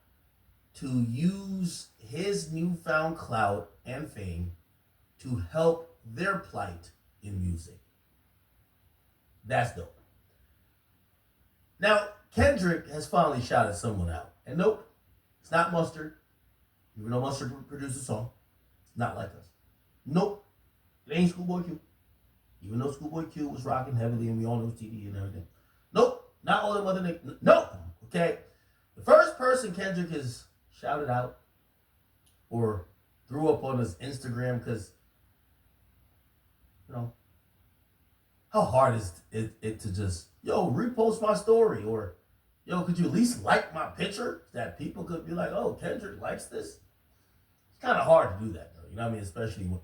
S2: to use his newfound clout and fame to help their plight in music. That's dope. Now, Kendrick has finally shouted someone out. And nope, it's not Mustard. Even though Mustard produced a song, it's not like us. Nope, it ain't Schoolboy Q. Even though Schoolboy Q was rocking heavily and we all know TD and everything. Nope, not all them other niggas. Nope, okay? The first person Kendrick has shouted out or threw up on his Instagram, because, how hard is it to just, yo, repost my story, or, yo, could you at least like my picture that people could be like, oh, Kendrick likes this? It's kind of hard to do that, though. You know what I mean? Especially when...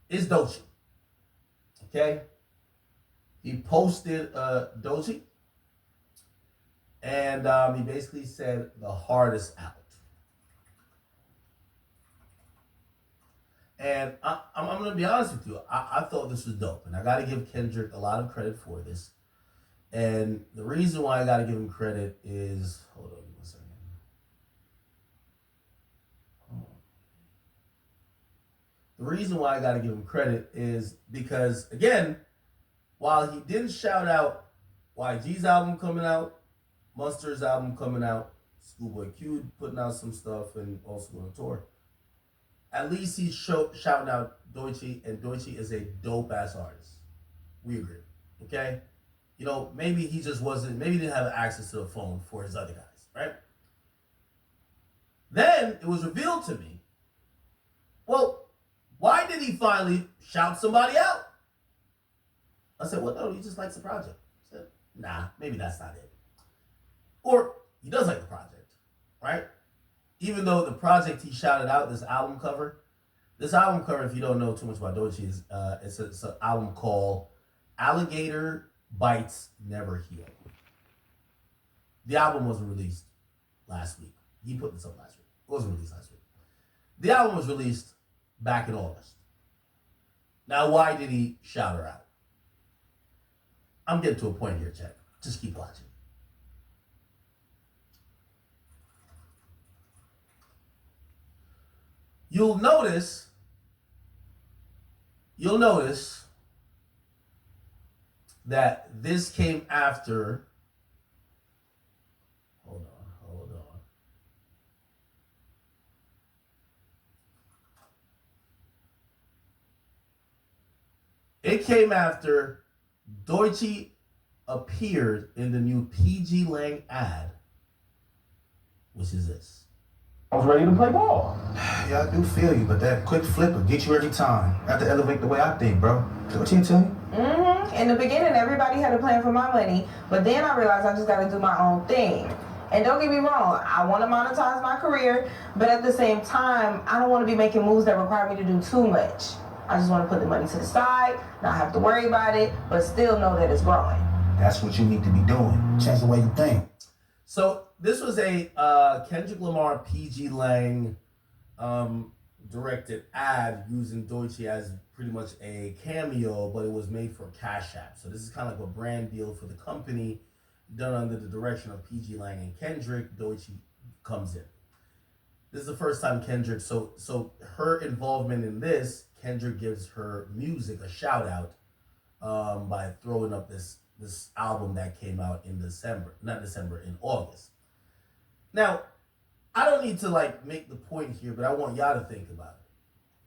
S2: is Doechii. Okay? He posted Doechii, and he basically said the hardest out. And I'm going to be honest with you. I thought this was dope, and I got to give Kendrick a lot of credit for this. And the reason why I got to give him credit is, hold on 1 second. The reason why I got to give him credit is because, again, while he didn't shout out YG's album coming out, Mustard's album coming out, Schoolboy Q putting out some stuff, and also on tour, at least he's shouting out Doechii, and Doechii is a dope-ass artist. We agree, okay? You know, maybe he just wasn't, maybe he didn't have access to the phone for his other guys, right? Then it was revealed to me, well, why did he finally shout somebody out? I said, well, no, he just likes the project. I said, nah, maybe that's not it. Or he does like the project, right? Even though the project he shouted out, this album cover, if you don't know too much about Doechii, is it's an album called Alligator Bites Never Heal. The album wasn't released last week. He put this up last week. It wasn't released last week. The album was released back in August. Now, why did he shout her out? I'm getting to a point here, Chet. Just keep watching. You'll notice that this came after, hold on. It came after Doechii appeared in the new PG Lang ad, which is this.
S3: I was ready to play ball. Yeah, I do feel you, but that quick flip will get you every time. I have to elevate the way I think, bro. What you tell me?
S6: In the beginning, everybody had a plan for my money, but then I realized I just got to do my own thing. And don't get me wrong, I want to monetize my career, but at the same time, I don't want to be making moves that require me to do too much. I just want to put the money to the side, not have to worry about it, but still know that it's growing.
S3: That's what you need to be doing. Change the way you think.
S2: So this was a Kendrick Lamar PG Lang directed ad using Doechii as pretty much a cameo, but it was made for Cash App. So this is kind of like a brand deal for the company, done under the direction of PG Lang and Kendrick. Doechii comes in. This is the first time Kendrick, so her involvement in this, Kendrick gives her music a shout out by throwing up this album that came out in in August. Now, I don't need to make the point here, but I want y'all to think about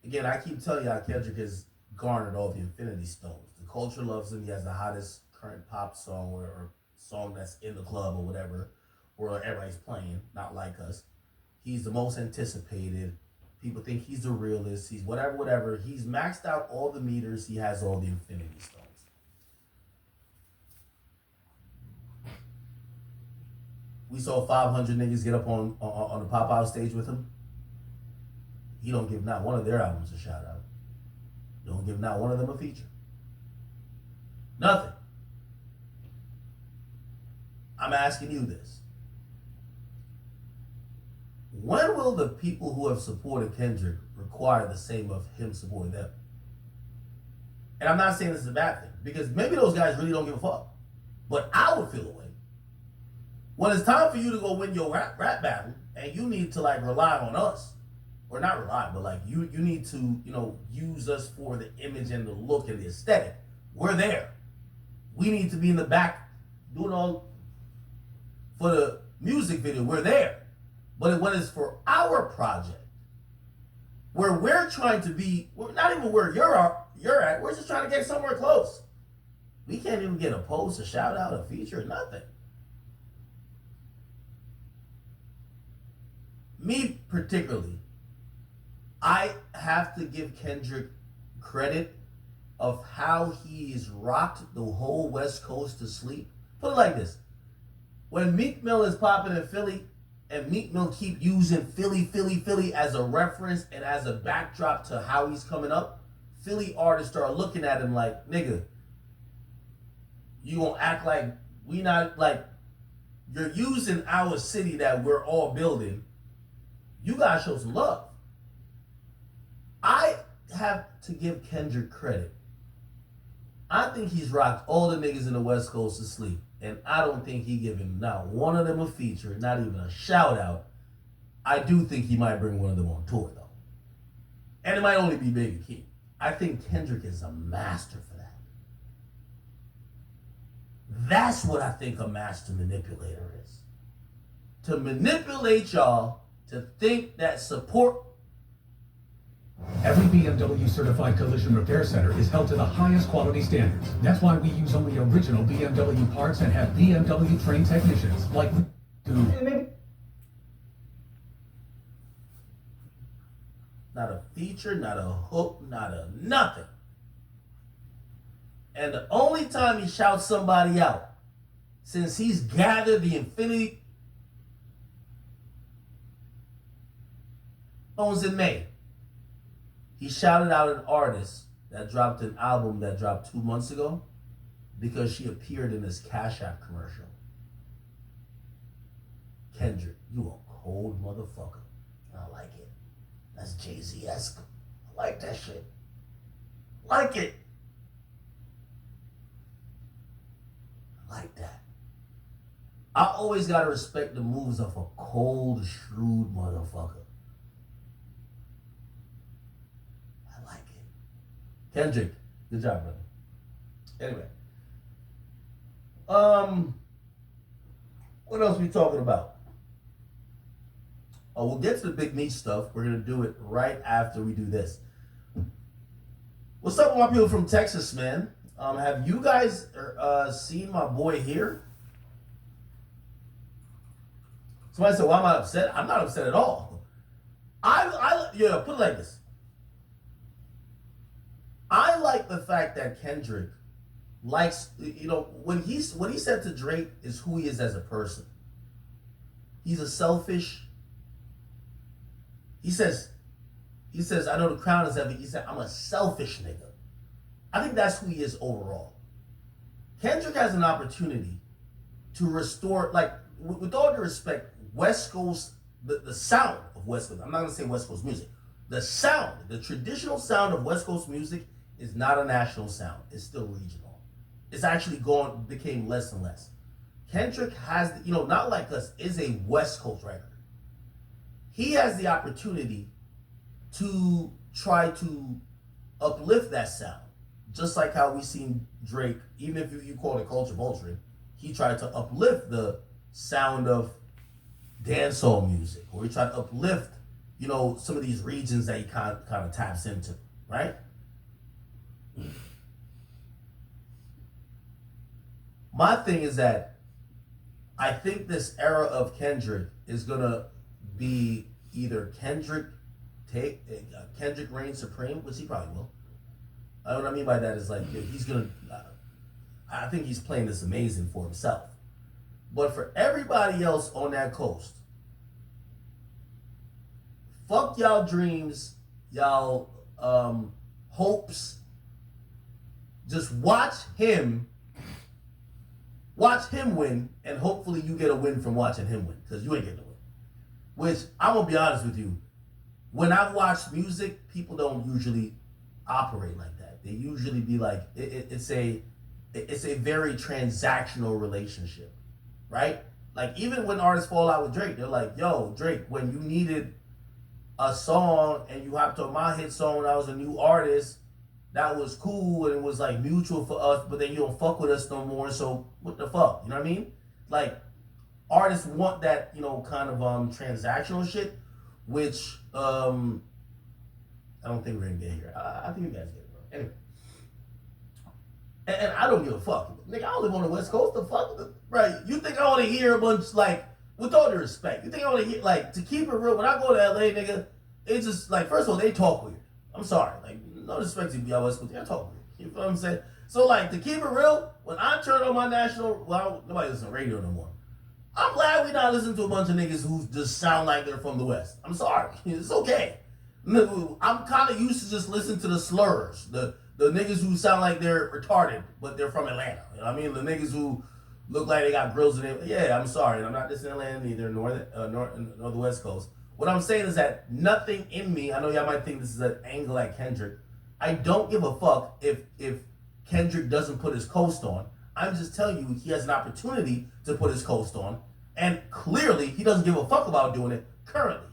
S2: it. Again, I keep telling y'all Kendrick has garnered all the Infinity Stones. The culture loves him. He has the hottest current pop song or song that's in the club or whatever, or everybody's playing, not like us. He's the most anticipated. People think he's the realest. He's whatever. He's maxed out all the meters. He has all the Infinity Stones. We saw 500 niggas get up on the pop-out stage with him. He don't give not one of their albums a shout-out. Don't give not one of them a feature. Nothing. I'm asking you this. When will the people who have supported Kendrick require the same of him supporting them? And I'm not saying this is a bad thing, because maybe those guys really don't give a fuck. But I would feel away. When it's time for you to go win your rap battle, and you need to rely on us, or not rely, but you need to use us for the image and the look and the aesthetic. We're there. We need to be in the back doing all for the music video. We're there. But when it's for our project, where we're trying to be, we're not even where you're at. We're just trying to get somewhere close. We can't even get a post, a shout out, a feature, nothing. Me particularly, I have to give Kendrick credit of how he's rocked the whole West Coast to sleep. Put it like this. When Meek Mill is popping in Philly, and Meek Mill keep using Philly as a reference and as a backdrop to how he's coming up, Philly artists start looking at him like, nigga, you gonna act like we not, like, you're using our city that we're all building. You gotta show some love. I have to give Kendrick credit. I think he's rocked all the niggas in the West Coast to sleep. And I don't think he given not one of them a feature, not even a shout out. I do think he might bring one of them on tour though. And it might only be Baby Keem. I think Kendrick is a master for that. That's what I think a master manipulator is. To manipulate y'all to think that support.
S12: Every BMW certified collision repair center is held to the highest quality standards. That's why we use only original BMW parts and have BMW trained technicians like to.
S2: Not a feature, not a hook, not a nothing. And the only time he shouts somebody out, since he's gathered the infinity owns in May, he shouted out an artist that dropped an album that dropped 2 months ago because she appeared in this Cash App commercial. Kendrick, you a cold motherfucker. I like it. That's Jay-Z-esque. I like that shit. Like it. I like that. I always gotta respect the moves of a cold, shrewd motherfucker. I like it. Kendrick, good job, brother. Anyway. What else we talking about? Oh, we'll get to the big meat stuff. We're gonna do it right after we do this. What's up, my people from Texas, man? Have you guys seen my boy here? Somebody said, "Why am I upset?" I'm not upset at all. Put it like this. I like the fact that Kendrick likes, when he said to Drake is who he is as a person. He's a selfish. He says, I know the crown is heavy. He said, I'm a selfish nigga. I think that's who he is overall. Kendrick has an opportunity to restore, like, with all due respect, West Coast, the sound of West Coast. I'm not gonna say West Coast music. The sound, the traditional sound of West Coast music is not a national sound. It's still regional. It's actually became less and less. Kendrick has, not like us, is a West Coast record. He has the opportunity to try to uplift that sound. Just like how we seen Drake, even if you call it culture vulturing, he tried to uplift the sound of dancehall music, or he tried to uplift, some of these regions that he kind of taps into, right? My thing is that I think this era of Kendrick is gonna be either Kendrick reign supreme, which he probably will. What I mean by that is like he's gonna. I think he's playing this amazing for himself, but for everybody else on that coast, fuck y'all dreams, y'all hopes. Just watch him win, and hopefully you get a win from watching him win, because you ain't getting a win. Which, I'm going to be honest with you, when I've watched music, people don't usually operate like that. They usually be like, it's a very transactional relationship, right? Like, even when artists fall out with Drake, they're like, yo, Drake, when you needed a song and you hopped on my hit song when I was a new artist, that was cool and it was like mutual for us, but then you don't fuck with us no more, so what the fuck? You know what I mean? Like, artists want that, kind of transactional shit, which I don't think we're gonna get here. I think you guys get it, bro. Anyway. And I don't give a fuck. Nigga, I don't live on the West Coast. The fuck? Right. You think I want to hear a bunch, like, with all due respect, you think I want to hear, like, to keep it real, when I go to LA, nigga, it's just, like, first of all, they talk weird. I'm sorry. Like, no disrespect to y'all West Coast, they talk weird. You know what I'm saying? So, like, to keep it real, when I turn on my national, nobody listens to radio no more. I'm glad we not listening to a bunch of niggas who just sound like they're from the West. I'm sorry. It's okay. I'm kind of used to just listening to the slurs, the niggas who sound like they're retarded, but they're from Atlanta. You know what I mean? The niggas who look like they got grills in it. Yeah, I'm sorry, and I'm not dissing Atlanta either, nor the West Coast. What I'm saying is that nothing in me. I know y'all might think this is an angle at Kendrick. I don't give a fuck if Kendrick doesn't put his coast on. I'm just telling you he has an opportunity to put his coast on, and clearly he doesn't give a fuck about doing it currently.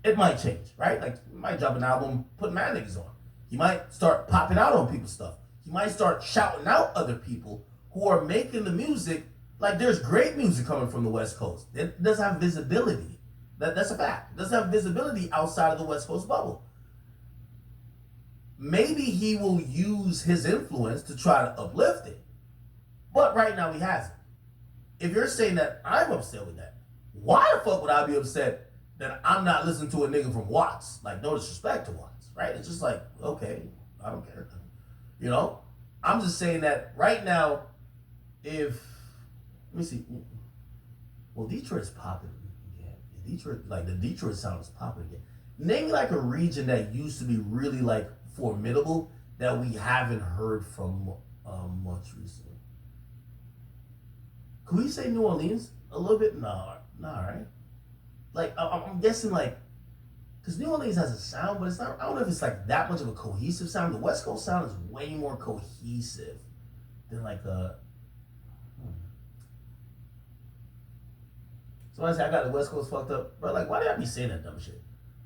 S2: It might change, right? Like, he might drop an album, put mad niggas on. He might start popping out on people's stuff. He might start shouting out other people who are making the music. Like, there's great music coming from the West Coast. It doesn't have visibility. That's a fact. It doesn't have visibility outside of the West Coast bubble. Maybe he will use his influence to try to uplift it. But right now he hasn't. If you're saying that I'm upset with that, why the fuck would I be upset that I'm not listening to a nigga from Watts? Like, no disrespect to Watts, right? It's just like, okay, I don't care. You know? I'm just saying that right now, let me see. Well, Detroit's popping again. Detroit, like, the Detroit sound is popping again. Name me like a region that used to be really like formidable that we haven't heard from much recently. Could we say New Orleans a little bit? Nah, right? Like, I'm guessing, like, because New Orleans has a sound, but it's not, I don't know if it's like that much of a cohesive sound. The West Coast sound is way more cohesive than like So I say I got the West Coast fucked up. Bro, like, why did I be saying that dumb shit?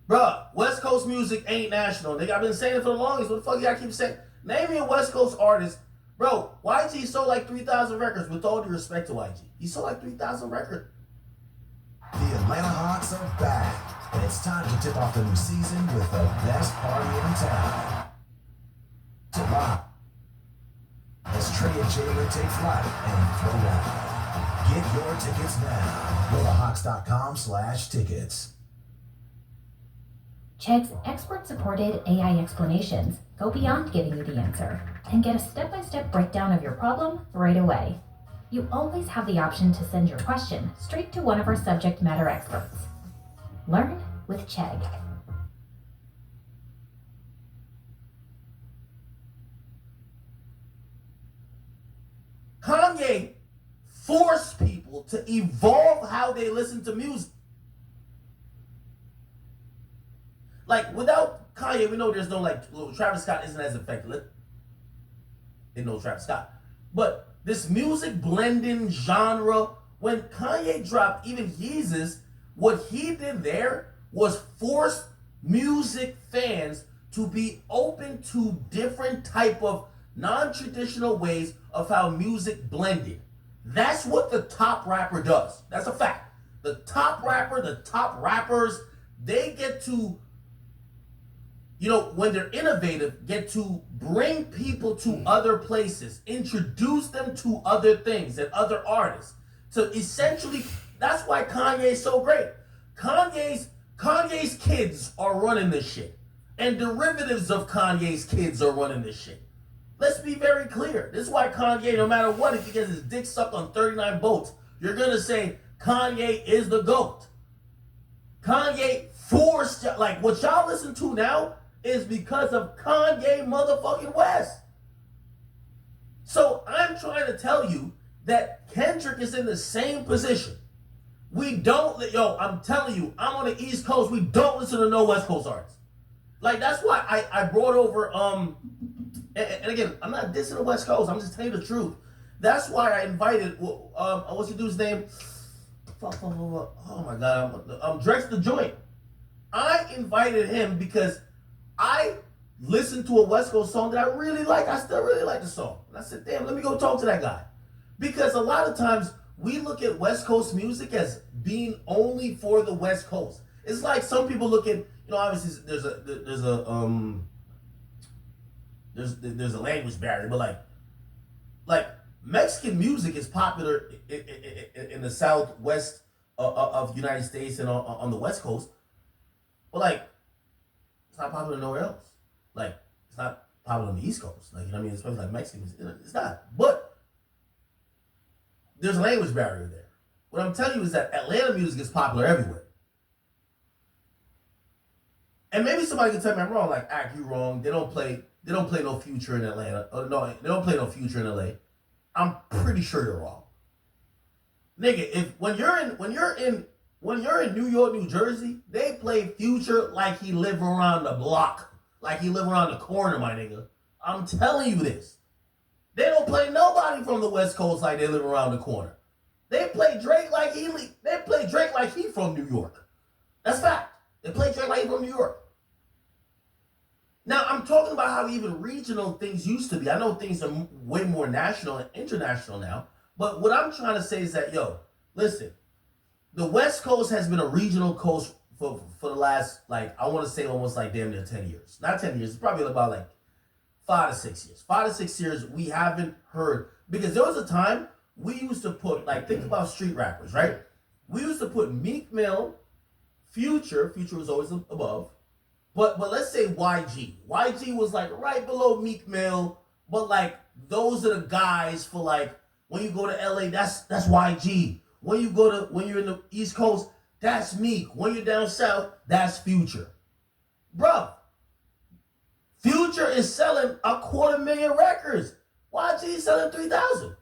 S2: Bro, West Coast music ain't national. Nigga, I've been saying it for the longest. What the fuck y'all keep saying? Name me a West Coast artist. Bro, YG sold like 3,000 records, with all due respect to YG. He sold like 3,000 records.
S13: The Atlanta Hawks are back, and it's time to tip off the new season with the best party in town. July. As Trey and Jalen take flight and throw down. Get your tickets now. Go to hawks.com/tickets.
S14: Chegg's expert-supported AI explanations go beyond giving you the answer and get a step-by-step breakdown of your problem right away. You always have the option to send your question straight to one of our subject matter experts. Learn with Chegg.
S2: Kanye forced people to evolve how they listen to music. Like, without Kanye, we know there's no, like, Travis Scott isn't as effective. They know Travis Scott. But this music blending genre, when Kanye dropped even Yeezus, what he did there was force music fans to be open to different type of non-traditional ways of how music blended. That's what the top rapper does. That's a fact. The top rappers, they get to, you know, when they're innovative, get to bring people to other places, introduce them to other things and other artists. So essentially, that's why Kanye's so great. Kanye's kids are running this shit. And derivatives of Kanye's kids are running this shit. Let's be very clear. This is why Kanye, no matter what, if he gets his dick sucked on 39 boats, you're going to say Kanye is the GOAT. Kanye forced, like, what y'all listen to now is because of Kanye motherfucking West. So I'm trying to tell you that Kendrick is in the same position. I'm telling you, I'm on the East Coast. We don't listen to no West Coast artists. Like, that's why I brought over, and again, I'm not dissing the West Coast. I'm just telling you the truth. That's why I invited, what's the dude's name? Oh my God, Drex the Joint. I invited him because I listened to a West Coast song that I really like. I still really like the song. And I said, damn, let me go talk to that guy. Because a lot of times we look at West Coast music as being only for the West Coast. It's like some people look at, you know, obviously there's a language barrier, but like Mexican music is popular in the southwest of the United States and on the West Coast, but like it's not popular nowhere else. Like it's not popular on the East Coast. Like, you know what I mean? Especially like Mexican music, it's not. But there's a language barrier there. What I'm telling you is that Atlanta music is popular everywhere. And maybe somebody can tell me I'm wrong. Like, act you wrong. They don't play no Future in Atlanta. No, they don't play no Future in LA. I'm pretty sure you're wrong, nigga. If when you're in New York, New Jersey, they play Future like he live around the block, like he live around the corner, my nigga. I'm telling you this. They don't play nobody from the West Coast like they live around the corner. They play Drake like he from New York. That's fact. They play Drake like he from New York. Now, I'm talking about how even regional things used to be. I know things are way more national and international now. But what I'm trying to say is that, yo, listen, the West Coast has been a regional coast for the last, like, I want to say almost like damn near 10 years. Not 10 years. It's probably about like 5 to 6 years. 5 to 6 years, we haven't heard. Because there was a time we used to put, like, think about street rappers, right? We used to put Meek Mill, Future was always above. But let's say YG. YG was like right below Meek Mill, but like those are the guys for like when you go to LA, that's YG. When you're in the East Coast, that's Meek. When you're down south, that's Future. Bro, Future is selling 250,000 records. YG is selling 3,000.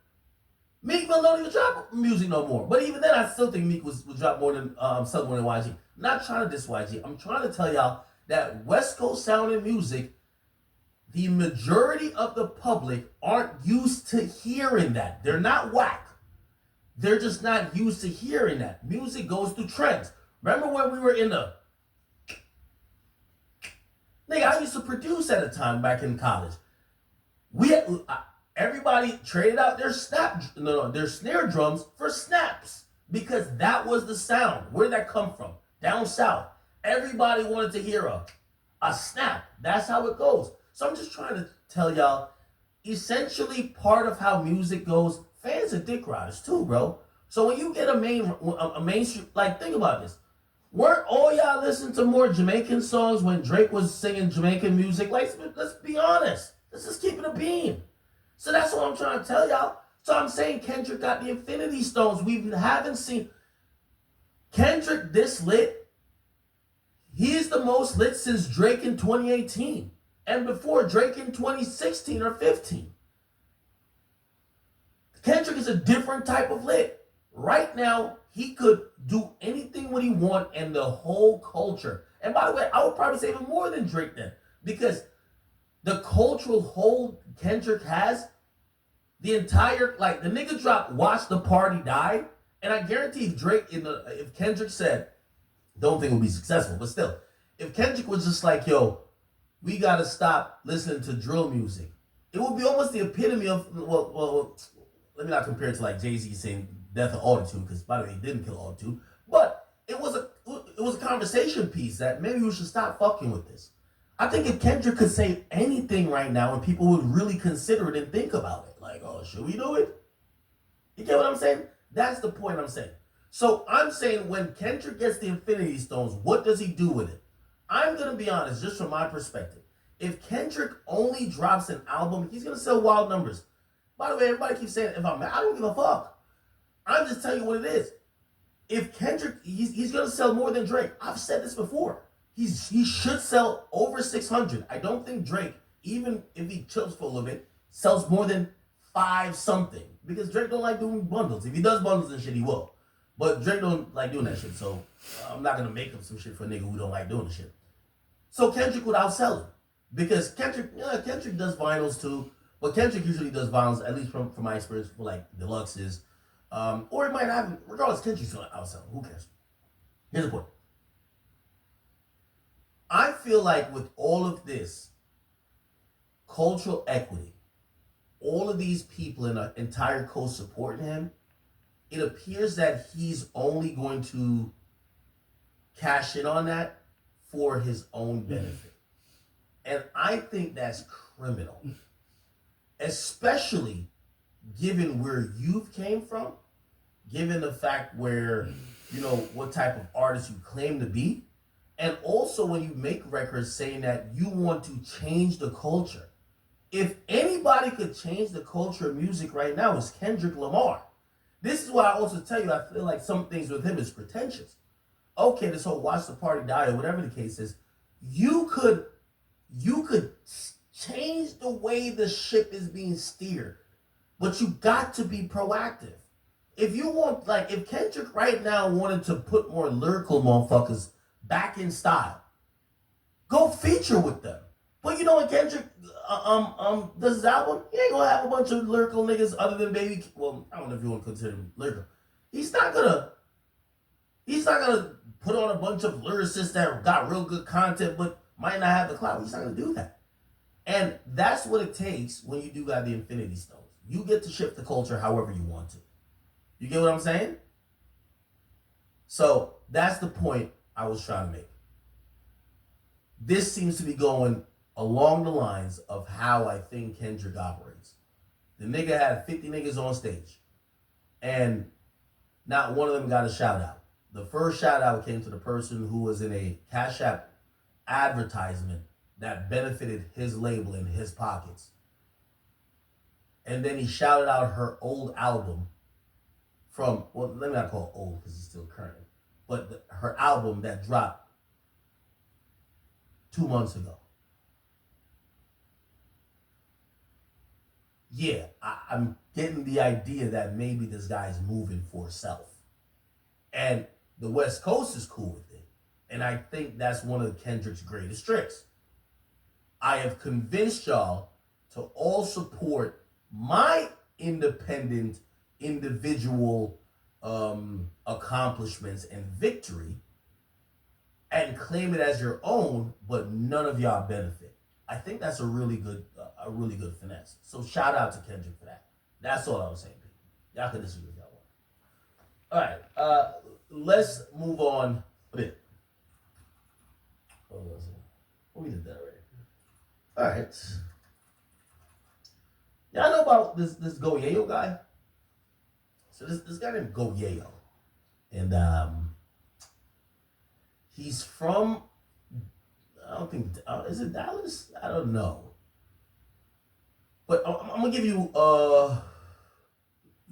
S2: Meek Mill don't even drop music no more. But even then, I still think Meek would drop more than sell more than YG. I'm not trying to diss YG. I'm trying to tell y'all that West Coast sounding music, the majority of the public aren't used to hearing that. They're not whack. They're just not used to hearing that. Music goes through trends. Remember when we were in the... Nigga, I used to produce at a time back in college. Everybody traded out their their snare drums for snaps because that was the sound. Where did that come from? Down south. Everybody wanted to hear a snap. That's how it goes. So I'm just trying to tell y'all, essentially part of how music goes, fans are dick riders too, bro. So when you get a mainstream, like think about this. Weren't all y'all listening to more Jamaican songs when Drake was singing Jamaican music? Like, let's be honest. Let's just keep it a beam. So that's what I'm trying to tell y'all. So I'm saying Kendrick got the Infinity Stones. We haven't seen Kendrick this lit. He's the most lit since Drake in 2018. And before Drake in 2016 or 15. Kendrick is a different type of lit. Right now, he could do anything what he want and the whole culture. And by the way, I would probably say even more than Drake then. Because the cultural hold Kendrick has, the entire, like the nigga dropped Watch the Party Die. And I guarantee if Kendrick said, don't think it would be successful, but still, if Kendrick was just like, yo, we gotta stop listening to drill music, it would be almost the epitome of, well, let me not compare it to like Jay-Z saying death of autotune, because by the way, he didn't kill autotune, but it was a conversation piece that maybe we should stop fucking with this. I think if Kendrick could say anything right now and people would really consider it and think about it, like, oh, should we do it? You get what I'm saying? That's the point I'm saying. So I'm saying when Kendrick gets the Infinity Stones, what does he do with it? I'm going to be honest, just from my perspective. If Kendrick only drops an album, he's going to sell wild numbers. By the way, everybody keeps saying, if I'm mad, I don't give a fuck. I'm just telling you what it is. If Kendrick, he's going to sell more than Drake. I've said this before. He should sell over 600. I don't think Drake, even if he chills for a little bit, sells more than 5 something. Because Drake don't like doing bundles. If he does bundles and shit, he will. But Drake don't like doing that shit, so I'm not going to make up some shit for a nigga who don't like doing the shit. So Kendrick would outsell him. Because Kendrick does vinyls too, but Kendrick usually does vinyls, at least from my experience, for like deluxes. Or it might have, regardless, Kendrick's going to outsell him. Who cares? Here's the point. I feel like with all of this cultural equity, all of these people in the entire coast supporting him, it appears that he's only going to cash in on that for his own benefit. And I think that's criminal. Especially given where you've came from, given the fact where, you know, what type of artist you claim to be, and also when you make records saying that you want to change the culture. If anybody could change the culture of music right now, it's Kendrick Lamar. This is why I also tell you, I feel like some things with him is pretentious. Okay, this whole Watch the Party Die or whatever the case is, you could change the way the ship is being steered, but you got to be proactive. If you want, like, if Kendrick right now wanted to put more lyrical motherfuckers back in style, go feature with them. But you know what, Kendrick does his album, he ain't gonna have a bunch of lyrical niggas other than Baby. Well, I don't know if you want to consider him lyrical. He's not gonna put on a bunch of lyricists that got real good content but might not have the clout. He's not gonna do that. And that's what it takes when you do got the Infinity Stones. You get to shift the culture however you want to. You get what I'm saying? So that's the point I was trying to make. This seems to be going along the lines of how I think Kendrick operates. The nigga had 50 niggas on stage, and not one of them got a shout out. The first shout out came to the person who was in a Cash App advertisement that benefited his label in his pockets. And then he shouted out her old album from, well, let me not call it old because it's still current, but her album that dropped 2 months ago. Yeah, I'm getting the idea that maybe this guy's moving for self. And the West Coast is cool with it. And I think that's one of Kendrick's greatest tricks. I have convinced y'all to all support my independent, individual accomplishments and victory and claim it as your own, but none of y'all benefit. I think that's a really good finesse. So shout out to Kendrick for that. That's all I was saying, people. Y'all can disagree if y'all want. All right, let's move on a bit. We did that already. All right. Y'all know about this Goyeo guy? So this guy named Goyeo, and he's from, I don't think, is it Dallas? I don't know. But I'm gonna give you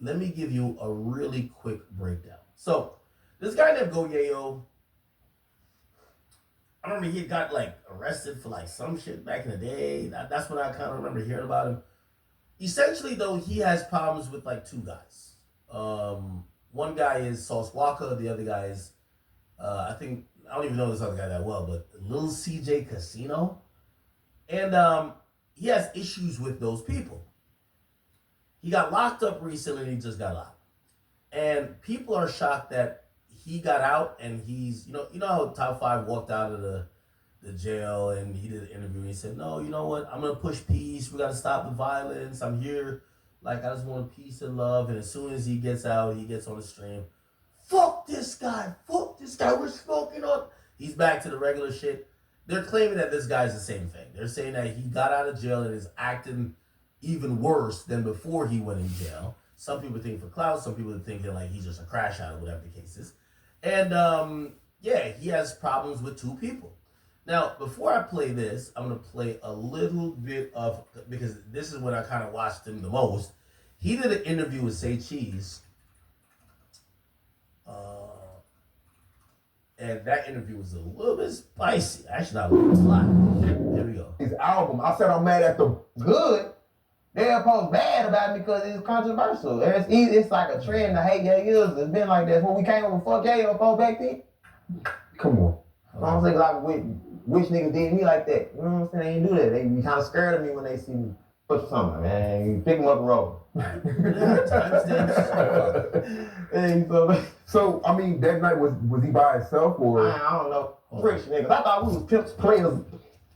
S2: let me give you a really quick breakdown. So this guy named Goyeo, I remember he got like arrested for like some shit back in the day. That's when I kind of remember hearing about him. Essentially, though, he has problems with like two guys. One guy is Sauce Walker. The other guy is, I don't even know this other guy that well, but Lil CJ Casino. And he has issues with those people. He got locked up recently and he just got out. And people are shocked that he got out and he's, you know how Top 5 walked out of the jail and he did an interview and he said, no, you know what? I'm going to push peace. We got to stop the violence. I'm here. Like, I just want peace and love. And as soon as he gets out, he gets on the stream. Fuck this guy. Fuck this guy. We're smoking on. He's back to the regular shit. They're claiming that this guy's the same thing. They're saying that he got out of jail and is acting even worse than before he went in jail. Some people think for clout. Some people are thinking like he's just a crash out or whatever the case is. And yeah, he has problems with two people. Now, before I play this, I'm going to play a little bit of, because this is when I kind of watched him the most. He did an interview with Say Cheese. And that interview was a little bit spicy. Actually, not a little, a lot. Here we go.
S15: His album, I said I'm mad at the good. They're post bad about it because it's controversial. It's like a trend to hate Yayoos. It's been like that. When we came over fuck Yayo folks back then. Come on. I'm saying like which niggas did me like that. You know what I'm saying? They ain't do that. They be kind of scared of me when they see me. Put something, man. You pick them up and roll. So I mean, that night was he by himself or? I don't know. Rich niggas. I thought we was pimps players. Ooh,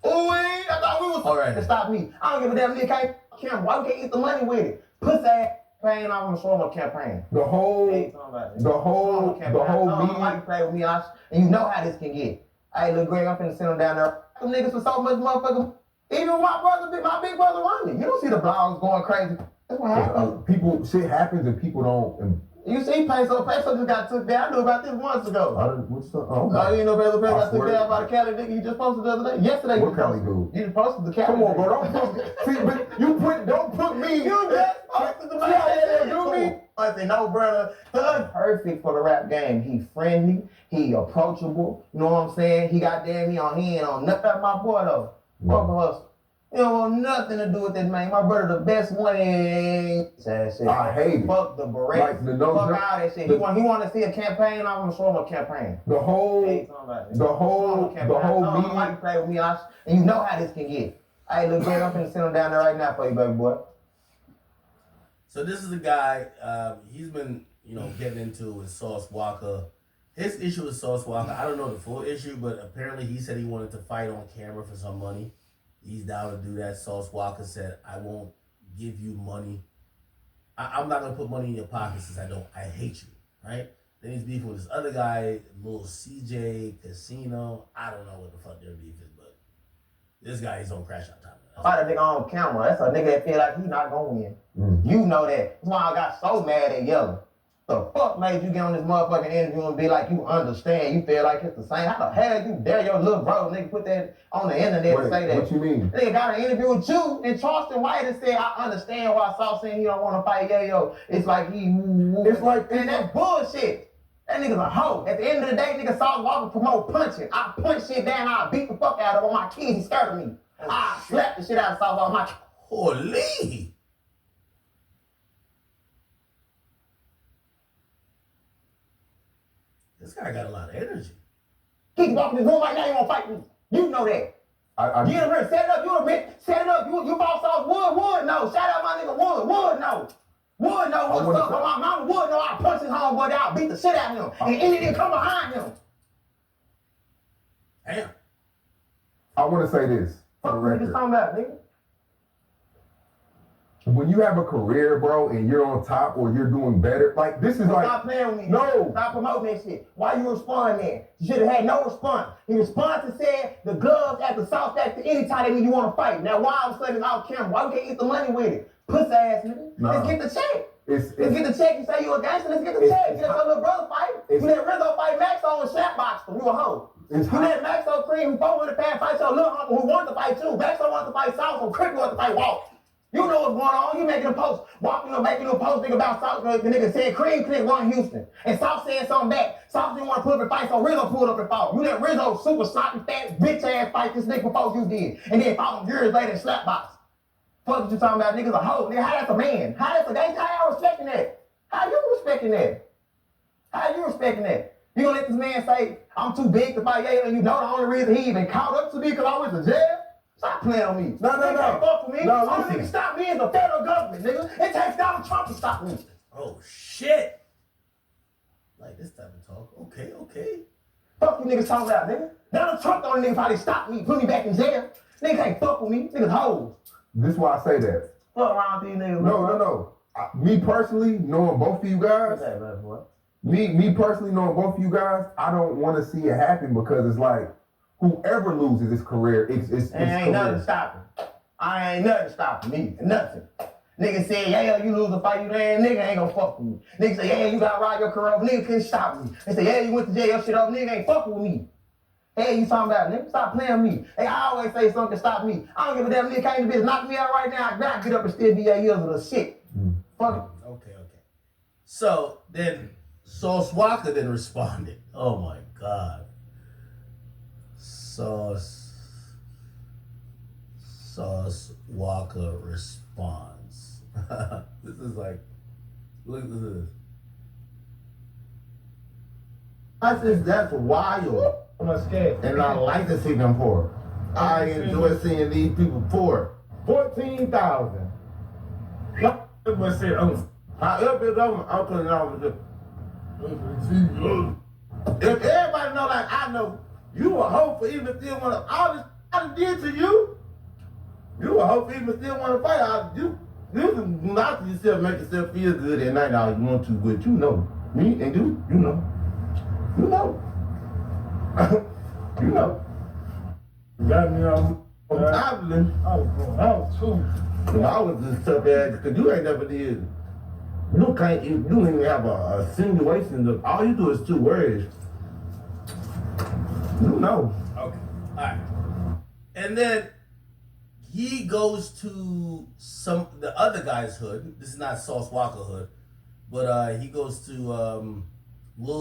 S15: I thought we was. All right. To stop me. I don't give a damn. Nigga can't camera. Why we can't get the money with it? Pussy ass playing off on the show campaign. The whole meeting. Why you play with me? And you know how this can get. Hey, little Greg, I'm finna send him down there. Them niggas for so much motherfucker. Even my big brother Ronnie. You don't see the blogs going crazy. That's what happens. Shit happens and people don't. You see, Peso just got took down. I knew about this months ago. You know Peso got took down by the Cali nigga he just posted the other day. Yesterday. What Cali dude? You just posted the Cali. Come on, bro. Don't put me. You just posted the man. I said, no, brother, Thug perfect for the rap game. He friendly, he approachable, you know what I'm saying? He goddamn he ain't on nothing about my boy though. Fuck us. He don't want nothing to do with that man. My brother the best one.
S10: I hate it.
S15: Fuck the beret.
S10: Like the no
S15: fuck all that shit. He want to see a campaign. I'm gonna show him a campaign.
S10: The whole media.
S15: You play with me, and you know how this can get. Hey, look, Greg, I'm finna send him down there right now for you, baby boy.
S2: So this is the guy. He's been, getting into with Sauce Walka. His issue with Sauce Walka, I don't know the full issue, but apparently he said he wanted to fight on camera for some money. He's down to do that. Sauce Walka said, I won't give you money. I'm not going to put money in your pocket since I hate you, right? Then he's beefing with this other guy, little CJ Casino. I don't know what the fuck their beef is, but this guy is on Crash Out Time.
S15: Fight a nigga on camera. That's a nigga that feel like he not going to win. You know that. That's why I got so mad at Yellow. The fuck made you get on this motherfucking interview and be like you understand? You feel like it's the same? How the hell you dare your little bro nigga put that on the internet and say that?
S10: What you mean?
S15: Nigga got an interview with you and Charleston White and said, I understand why Sauce saying he don't want to fight Yayo. It's like it's like, and that's bullshit. That nigga's a hoe. At the end of the day, nigga Sauce Walka promote punching. I punch shit down, I beat the fuck out of him. My kids, he scared of me. I slap the shit out of Sauce Walka. My
S2: holy. This guy got a lot of energy.
S15: Keep walking in the room right now, you won't fight me. You know that. Get him here, set it up, you a bitch. Set it up, you boss off Wood, no. Shout out my nigga Wood, no. Wood, no, what's up? My mama Wood, no, I punch his homeboy down, beat the shit out of him. And any nigga come behind him.
S2: Damn.
S10: I want to say this for the record.
S15: What you talking about, nigga?
S10: When you have a career, bro, and you're on top or you're doing better, like this is like.
S15: Stop playing with me.
S10: No.
S15: Stop promoting that shit. Why you respond then? You should have had no response. He responded and said the gloves at the South at any time that you want to fight. Now why all of a sudden off camera? Why we can't get the money with it? Puss ass nigga.
S10: Nah.
S15: Let's get the check.
S10: Let's
S15: get the check. You say you a gangster. Let's get the check. You let your little brother fight. You let Rizzo fight Maxo and slapbox him. You a hoe. You let Maxo Cream, who 400 pound, fight your little homie who wanted to fight you. Maxo wanted to fight South, so Crippy wanted to fight Walt. You know what's going on. You making a post, making a post nigga about South. The nigga said Cream Click won Houston. And South said something back. South didn't want to put up a fight, so Rizzo pulled up and fought. You let Rizzo super sloppy, fat, bitch ass fight this nigga before you did. And then fought him years later in slapbox. Fuck what you talking about, niggas a hoe. Nigga, how that's a man? How that's a gangster? How y'all respecting that? How you respecting that? How you respecting that? You gonna let this man say, I'm too big to fight Yayo, and you know the only reason he even caught up to me because I went to jail? Stop playing on me. No. Can't fuck with me.
S10: No,
S15: only nigga stop me is the federal government, nigga. It takes Donald Trump to stop me.
S2: Oh, shit. Like this type of talk. Okay.
S15: Fuck you niggas talking about, nigga. Donald Trump the only nigga probably stop me, put me back in jail. Nigga can't fuck with me. Niggas hoes.
S10: This is why I say that.
S15: Fuck around with these niggas.
S10: No. Me personally, knowing both of you guys, me personally knowing both of you guys, I don't want to see it happen because it's like whoever loses his career, it's
S15: ain't nothing stopping. I ain't nothing stopping me. Nothing. Nigga said, yeah, you lose a fight, you land, nigga ain't gonna fuck with me. Nigga say, yeah, you gotta ride your career over, nigga couldn't stop me. They say, yeah, you went to jail, shit over, nigga ain't fucking with me. Hey, you talking about, nigga? Stop playing with me. Hey, I always say something to stop me. I don't give a damn, nigga came to bitch, knock me out right now, I gotta get up and still be 8 years of the shit. Fuck it.
S2: Okay. So then Sauce Walka then responded. Oh my God. Sauce Walka responds. This is like, look at this.
S16: That's wild. I'm scared. And I like to see them poor. I enjoy seeing these people poor. 14,000. However it's over, I'm putting it on. If everybody know like I know, you a hoe for even still want to, all this I did to you, you a hoe for even still want to fight. You can knock yourself, make yourself feel good at night all you want to, but you know, me and you know. You know. You know. You got me on traveling. I was going out too. I was just tough ass because you ain't never did. You don't even have a simulation of all you do is 2 words. You know.
S2: Okay. Alright. And then he goes to the other guy's hood. This is not Sauce Walka hood. But he goes to